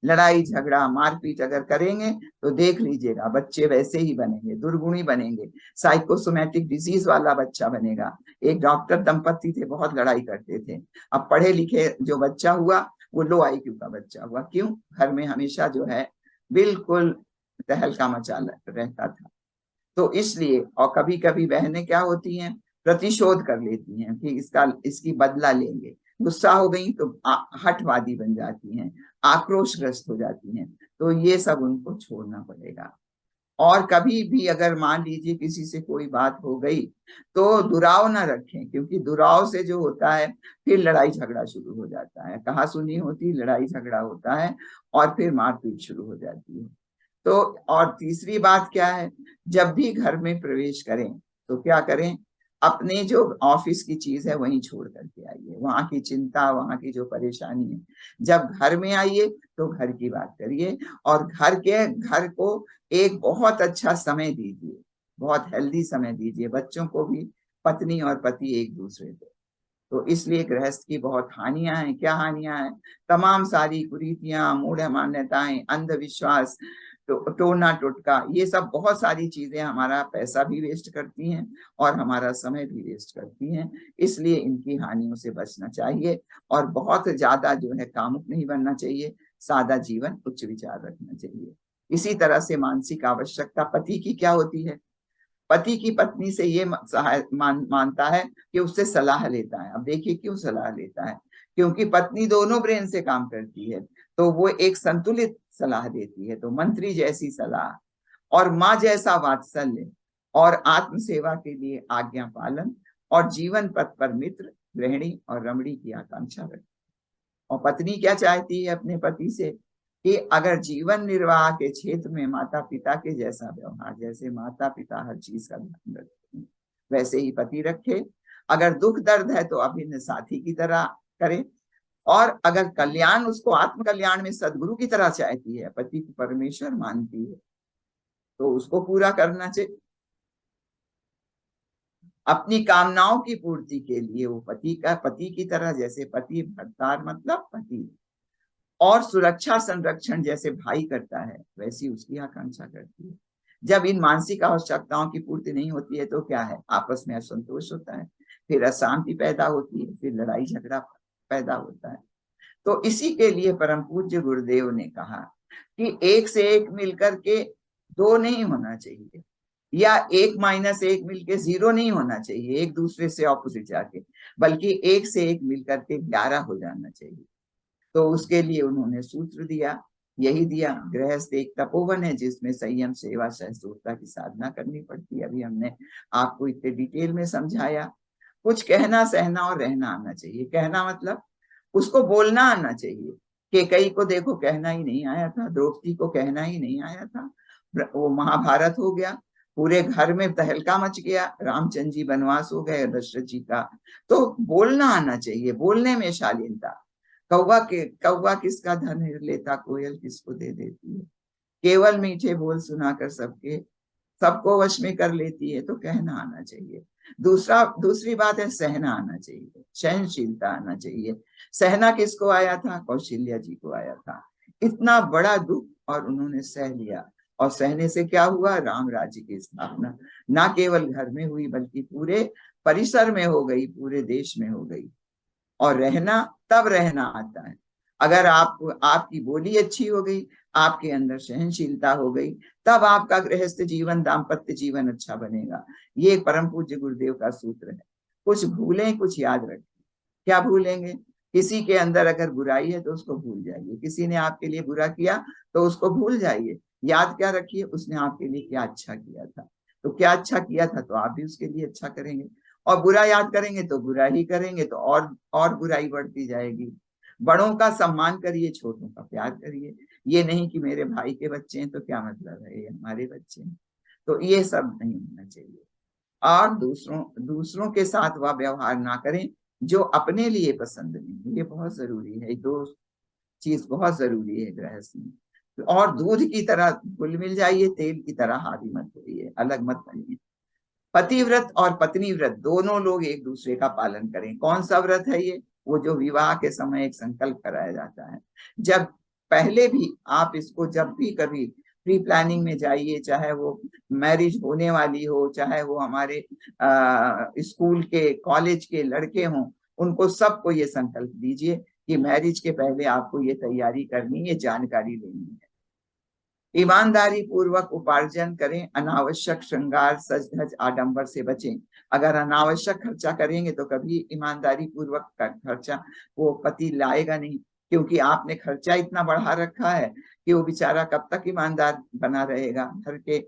लड़ाई झगड़ा मारपीट अगर करेंगे तो देख लीजिएगा बच्चे वैसे ही बनेंगे, दुर्गुणी बनेंगे, साइकोसोमैटिक डिजीज वाला बच्चा बनेगा। एक डॉक्टर दंपति थे, बहुत लड़ाई करते थे, अब पढ़े लिखे जो बच्चा हुआ वो लो IQ का बच्चा हुआ। क्यों? घर में हमेशा जो है बिल्कुल तहलका मचा रहता था। तो इसलिए, और कभी कभी बहनें क्या होती हैं, प्रतिशोध कर लेती हैं कि इसकी बदला लेंगे। गुस्सा हो गई तो हठवादी बन जाती हैं, आक्रोशग्रस्त हो जाती हैं। तो ये सब उनको छोड़ना पड़ेगा। और कभी भी अगर मान लीजिए किसी से कोई बात हो गई तो दुराव ना रखें, क्योंकि दुराव से जो होता है फिर लड़ाई झगड़ा शुरू हो जाता है, कहा सुनी होती, लड़ाई झगड़ा होता है और फिर मारपीट शुरू हो जाती है। तो और तीसरी बात क्या है, जब भी घर में प्रवेश करें तो क्या करें, अपने जो ऑफिस की चीज है वहीं छोड़ करके आइए, वहां की चिंता, वहां की जो परेशानी है। जब घर में आइए तो घर की बात करिए, और घर को एक बहुत अच्छा समय दीजिए, बहुत हेल्दी समय दीजिए, बच्चों को भी, पत्नी और पति एक दूसरे को। तो इसलिए गृहस्थ की बहुत हानियां हैं। क्या हानियां हैं? तमाम सारी कुरीतियां, मूढ़ मान्यताएं, अंधविश्वास, टोना टोटका, ये सब बहुत सारी चीजें हमारा पैसा भी वेस्ट करती हैं और हमारा समय भी वेस्ट करती हैं। इसलिए इनकी हानियों से बचना चाहिए और बहुत ज्यादा जो है कामुक नहीं बनना चाहिए, सादा जीवन, उच्च विचार रखना चाहिए। इसी तरह से मानसिक आवश्यकता पति की क्या होती है? पति की पत्नी से ये मानता है कि उससे सलाह लेता है। अब देखिए क्यों सलाह लेता है, क्योंकि पत्नी दोनों ब्रेन से काम करती है, तो वो एक संतुलित सलाह देती है। तो मंत्री जैसी सलाह और माँ जैसा वात्सल्य और आत्म सेवा के लिए आज्ञा पालन और जीवन पथ पर मित्र, गृहिणी और रमणी की आकांक्षा रखती। और पत्नी क्या चाहती है अपने पति से, कि अगर जीवन निर्वाह के क्षेत्र में माता पिता के जैसा व्यवहार, जैसे माता पिता हर चीज का ध्यान रखते हैं, वैसे ही पति रखे। अगर दुख दर्द है तो अभिन्न साथी की तरह करे, और अगर कल्याण उसको आत्म कल्याण में सदगुरु की तरह चाहती है, पति को परमेश्वर मानती है, तो उसको पूरा करना चाहिए। अपनी कामनाओं की पूर्ति के लिए वो पति की तरह, जैसे पति भरतार मतलब पति, और सुरक्षा संरक्षण जैसे भाई करता है वैसी उसकी आकांक्षा करती है। जब इन मानसिक आवश्यकताओं की पूर्ति नहीं होती है तो क्या है, आपस में असंतोष होता है, फिर अशांति पैदा होती है, फिर लड़ाई झगड़ा पैदा होता है। तो इसी के लिए परम पूज्य गुरुदेव ने कहा कि एक से एक मिलकर के दो नहीं होना चाहिए, या एक माइनस एक मिलके जीरो नहीं होना चाहिए एक दूसरे से ऑपोजिट जाके, बल्कि एक से एक मिलकर के 11 हो जाना चाहिए। तो उसके लिए उन्होंने सूत्र दिया, यही दिया, गृहस्थ एक तपोवन है जिसमें संयम, सेवा, सहिष्णुता की साधना करनी पड़ती है। अभी हमने आपको इतने डिटेल में समझाया। कुछ कहना, सहना और रहना आना चाहिए। कहना मतलब उसको बोलना आना चाहिए। कि कई को देखो कहना ही नहीं आया था, द्रौपदी को कहना ही नहीं आया था, वो महाभारत हो गया, पूरे घर में तहलका मच गया, रामचंद्र जी वनवास हो गए, दशरथ जी का। तो बोलना आना चाहिए, बोलने में शालीनता। कौवा किसका धन लेता, कोयल किसको दे देती है, केवल मीठे बोल सुनाकर सबको वश में कर लेती है। तो कहना आना चाहिए। दूसरी बात है सहना आना चाहिए, सहनशीलता आना चाहिए। सहना किसको आया था? कौशल्या जी को आया था। इतना बड़ा दुख और उन्होंने सह लिया, और सहने से क्या हुआ, राम राज्य की स्थापना ना केवल घर में हुई बल्कि पूरे परिसर में हो गई, पूरे देश में हो गई। और रहना, तब रहना आता है अगर आपकी बोली अच्छी हो गई, आपके अंदर सहनशीलता हो गई, तब आपका गृहस्थ जीवन, दाम्पत्य जीवन अच्छा बनेगा। ये परम पूज्य गुरुदेव का सूत्र है। कुछ भूलें, कुछ याद रखें। क्या भूलेंगे? किसी के अंदर अगर बुराई है तो उसको भूल जाइए, किसी ने आपके लिए बुरा किया तो उसको भूल जाइए। याद क्या रखिए, उसने आपके लिए क्या अच्छा किया था। तो क्या अच्छा किया था तो आप भी उसके लिए अच्छा करेंगे, और बुरा याद करेंगे तो बुरा ही करेंगे, तो और बुराई बढ़ती जाएगी। बड़ों का सम्मान करिए, छोटों का प्यार करिए। ये नहीं कि मेरे भाई के बच्चे हैं तो क्या मतलब है, ये हमारे बच्चे हैं। तो ये सब नहीं होना चाहिए। और दूसरों के साथ वह व्यवहार ना करें जो अपने लिए पसंद नहीं। ये बहुत जरूरी है, दो चीज बहुत जरूरी है गृहस्थ में। और दूध की तरह घुल मिल जाइए, तेल की तरह हावी मत होइए, अलग मत बनिए। पतिव्रत और पत्नी व्रत दोनों लोग एक दूसरे का पालन करें। कौन सा व्रत है ये? वो जो विवाह के समय एक संकल्प कराया जाता है। जब पहले भी आप इसको, जब भी कभी प्री प्लानिंग में जाइए, चाहे वो मैरिज होने वाली हो, चाहे वो हमारे स्कूल के, कॉलेज के लड़के हों, उनको सबको ये संकल्प दीजिए कि मैरिज के पहले आपको ये तैयारी करनी है, जानकारी लेनी है। ईमानदारी पूर्वक उपार्जन करें, अनावश्यक श्रृंगार, सज धज आडंबर से बचें। अगर अनावश्यक खर्चा करेंगे तो कभी ईमानदारी पूर्वक का खर्चा वो पति लाएगा नहीं। क्योंकि आपने खर्चा इतना बढ़ा रखा है कि वो बेचारा कब तक ईमानदार बना रहेगा। घर के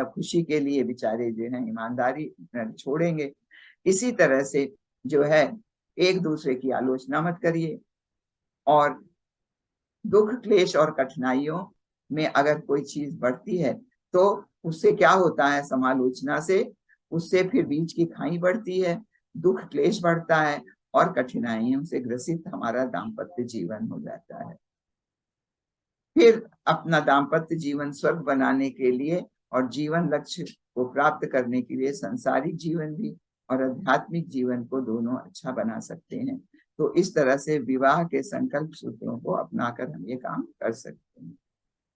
खुशी के लिए बेचारे जो है ईमानदारी छोड़ेंगे। इसी तरह से जो है एक दूसरे की आलोचना मत करिए। और दुख क्लेश और कठिनाइयों में अगर कोई चीज बढ़ती है तो उससे क्या होता है, समालोचना से उससे फिर बीच की खाई बढ़ती है, दुख क्लेश बढ़ता है और कठिनाइयों से ग्रसित हमारा दाम्पत्य जीवन हो जाता है। फिर अपना दाम्पत्य जीवन स्वर्ग बनाने के लिए और जीवन लक्ष्य को प्राप्त करने के लिए सांसारिक जीवन भी और आध्यात्मिक जीवन को दोनों अच्छा बना सकते हैं। तो इस तरह से विवाह के संकल्प सूत्रों को अपनाकर हम ये काम कर सकते हैं।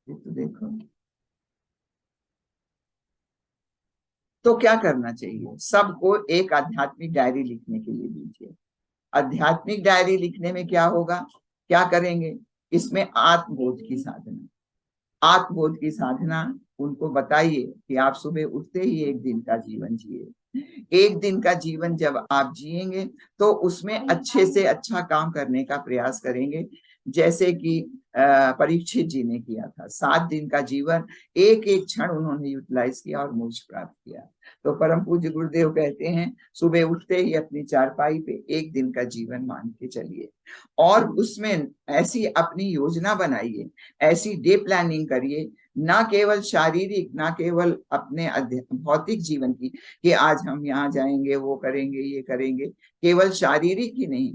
तो देखो, तो क्या करना चाहिए, सबको एक आध्यात्मिक डायरी लिखने के लिए दीजिए। आध्यात्मिक डायरी लिखने में क्या होगा, क्या करेंगे, इसमें आत्मबोध की साधना, आत्मबोध की साधना उनको बताइए कि आप सुबह उठते ही एक दिन का जीवन जिए। एक दिन का जीवन जब आप जिएंगे तो उसमें अच्छे से अच्छा काम करने का प्रयास करेंगे। जैसे कि परीक्षित जी ने किया था, 7 दिन का जीवन एक एक क्षण उन्होंने यूटिलाइज किया और मोक्ष प्राप्त किया। तो परम पूज्य गुरुदेव कहते हैं सुबह उठते ही अपनी चारपाई पे एक दिन का जीवन मान के चलिए और उसमें ऐसी अपनी योजना बनाइए, ऐसी डे प्लानिंग करिए, ना केवल शारीरिक, ना केवल अपने भौतिक जीवन की कि आज हम यहाँ जाएंगे, वो करेंगे, ये करेंगे, केवल शारीरिक ही नहीं,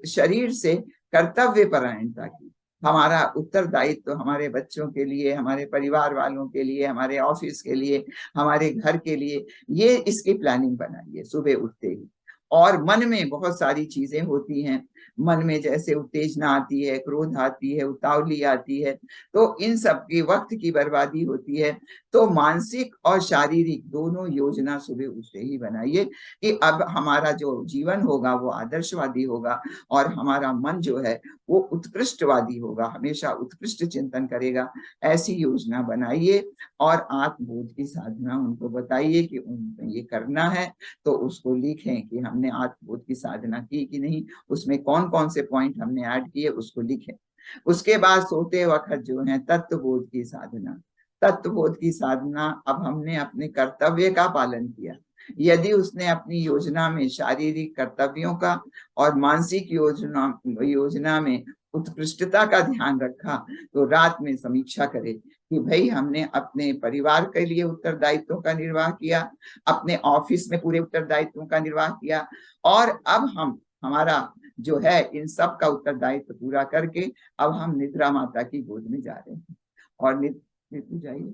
शरीर से कर्तव्य परायणता की, हमारा उत्तरदायित्व तो हमारे बच्चों के लिए, हमारे परिवार वालों के लिए, हमारे ऑफिस के लिए, हमारे घर के लिए, ये इसकी प्लानिंग बनाइए सुबह उठते ही। और मन में बहुत सारी चीजें होती हैं, मन में जैसे उत्तेजना आती है, क्रोध आती है, उतावली आती है, तो इन सब की वक्त की बर्बादी होती है। तो मानसिक और शारीरिक दोनों योजना सुबह उठते ही बनाइए कि अब हमारा जो जीवन होगा वो आदर्शवादी होगा और हमारा मन जो है वो उत्कृष्टवादी होगा, हमेशा उत्कृष्ट चिंतन करेगा। ऐसी योजना बनाइए और आत्मबोध की साधना उनको बताइए कि उनको ये करना है। तो उसको लिखें कि हमने आत्मबोध की साधना की कि नहीं, उसमें कौन कौन से पॉइंट हमने ऐड किए उसको लिखें। उसके बाद सोते वक्त जो है तत्वबोध की साधना, तत्वबोध की साधना, अब हमने अपने कर्तव्य का पालन किया, यदि उसने अपनी योजना में शारीरिक कर्तव्यों का और मानसिक योजना में उत्कृष्टता का ध्यान रखा, तो रात में समीक्षा करे कि भाई हमने अपने परिवार के लिए उत्तरदायित्वों का निर्वाह किया, अपने ऑफिस में पूरे उत्तरदायित्वों का निर्वाह किया, और अब हम हमारा जो है इन सब का उत्तरदायित्व पूरा करके अब हम निद्रा माता की गोद में जा रहे हैं। और निद्रा जाइए,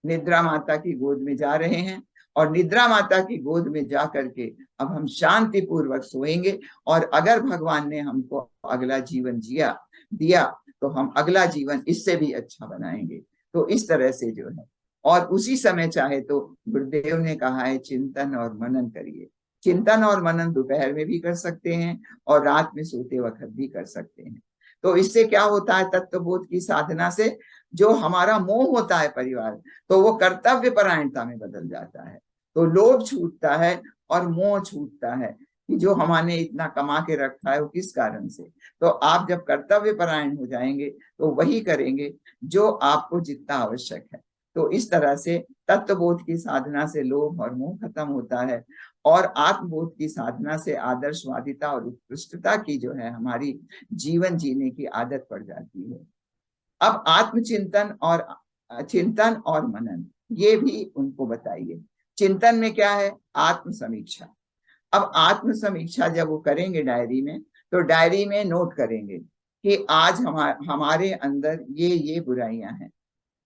निद्रा माता की गोद में जा रहे हैं और निद्रा माता की गोद में जा करके अब हम शांति पूर्वक सोएंगे। और अगर भगवान ने हमको अगला जीवन दिया तो हम अगला जीवन इससे भी अच्छा बनाएंगे। तो इस तरह से जो है, और उसी समय चाहे तो गुरुदेव ने कहा है चिंतन और मनन करिए। चिंतन और मनन दोपहर में भी कर सकते हैं और रात में सोते वक्त भी कर सकते हैं। तो इससे क्या होता है, तत्वबोध की साधना से जो हमारा मोह होता है परिवार, तो वो कर्तव्य परायणता में बदल जाता है। तो लोभ छूटता है और मोह छूटता है कि जो हमने इतना कमा के रखा है वो किस कारण से। तो आप जब कर्तव्य परायण हो जाएंगे तो वही करेंगे जो आपको जितना आवश्यक है। तो इस तरह से तत्वबोध की साधना से लोभ और मोह खत्म होता है और आत्मबोध की साधना से आदर्शवादिता और उत्कृष्टता की जो है हमारी जीवन जीने की आदत पड़ जाती है। अब चिंतन और मनन ये भी उनको बताइए। चिंतन में क्या है, आत्म समीक्षा। अब आत्म समीक्षा जब वो करेंगे डायरी में, तो डायरी में नोट करेंगे कि आज हमारे अंदर ये बुराइयां हैं,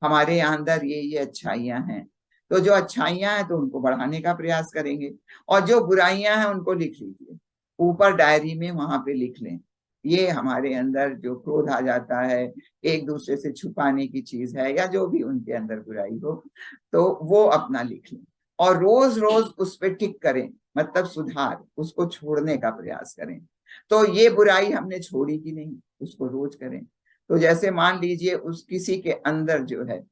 हमारे अंदर ये अच्छाइयां हैं। तो जो अच्छाइयां हैं तो उनको बढ़ाने का प्रयास करेंगे और जो बुराइयां हैं उनको लिख लीजिए, ऊपर डायरी में वहां पे लिख लें। ये हमारे अंदर जो क्रोध आ जाता है, एक दूसरे से छुपाने की चीज है, या जो भी उनके अंदर बुराई हो, तो वो अपना लिख लें और रोज रोज उस पर टिक करें, मतलब सुधार, उसको छोड़ने का प्रयास करें। तो ये बुराई हमने छोड़ी कि नहीं, उसको रोज करें। तो जैसे मान लीजिए उस किसी के अंदर जो है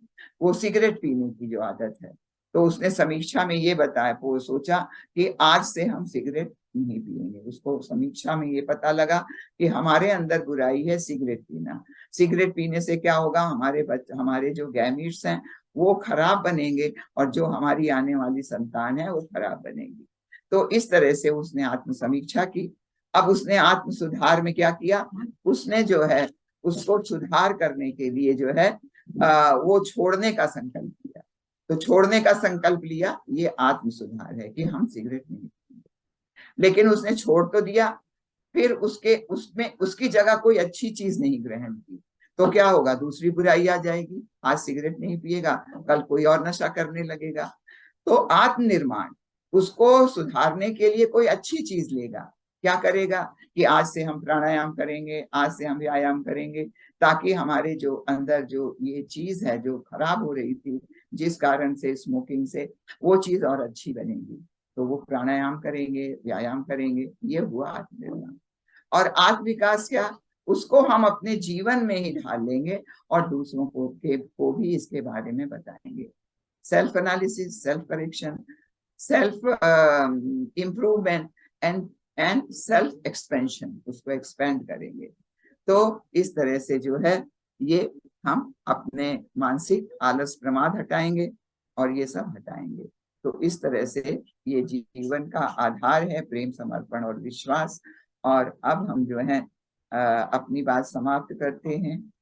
वो सिगरेट पीने की जो आदत है, तो उसने समीक्षा में ये बताया, वो सोचा कि आज से हम सिगरेट नहीं पिएंगे। उसको समीक्षा में ये पता लगा कि हमारे अंदर बुराई है सिगरेट पीना। सिगरेट पीने से क्या होगा, हमारे जो गैमीट्स हैं वो खराब बनेंगे और जो हमारी आने वाली संतान है वो खराब बनेगी। तो इस तरह से उसने आत्म समीक्षा की। अब उसने आत्म सुधार में क्या किया, उसने जो है उसको सुधार करने के लिए जो है वो छोड़ने का संकल्प किया। तो छोड़ने का संकल्प लिया, ये आत्म सुधार है कि हम सिगरेट नहीं पीएंगे। लेकिन उसने छोड़ तो दिया, फिर उसमें उसकी जगह कोई अच्छी चीज नहीं ग्रहण की, तो क्या होगा, दूसरी बुराई आ जाएगी। आज सिगरेट नहीं पिएगा, कल कोई और नशा करने लगेगा। तो आत्मनिर्माण, उसको सुधारने के लिए कोई अच्छी चीज लेगा। क्या करेगा कि आज से हम प्राणायाम करेंगे, आज से हम व्यायाम करेंगे, ताकि हमारे जो अंदर जो ये चीज है जो खराब हो रही थी जिस कारण से, स्मोकिंग से, वो चीज और अच्छी बनेगी। तो वो प्राणायाम करेंगे, व्यायाम करेंगे, ये हुआ आत्मनिर्माण। और आत्म विकास क्या, उसको हम अपने जीवन में ही ढाल लेंगे और दूसरों को भी इसके बारे में बताएंगे। Self analysis, self correction, self improvement and self expansion, उसको एक्सपेंड करेंगे। तो इस तरह से जो है ये हम अपने मानसिक आलस प्रमाद हटाएंगे और ये सब हटाएंगे। तो इस तरह से ये जीवन का आधार है प्रेम, समर्पण और विश्वास। और अब हम जो है अपनी बात समाप्त करते हैं।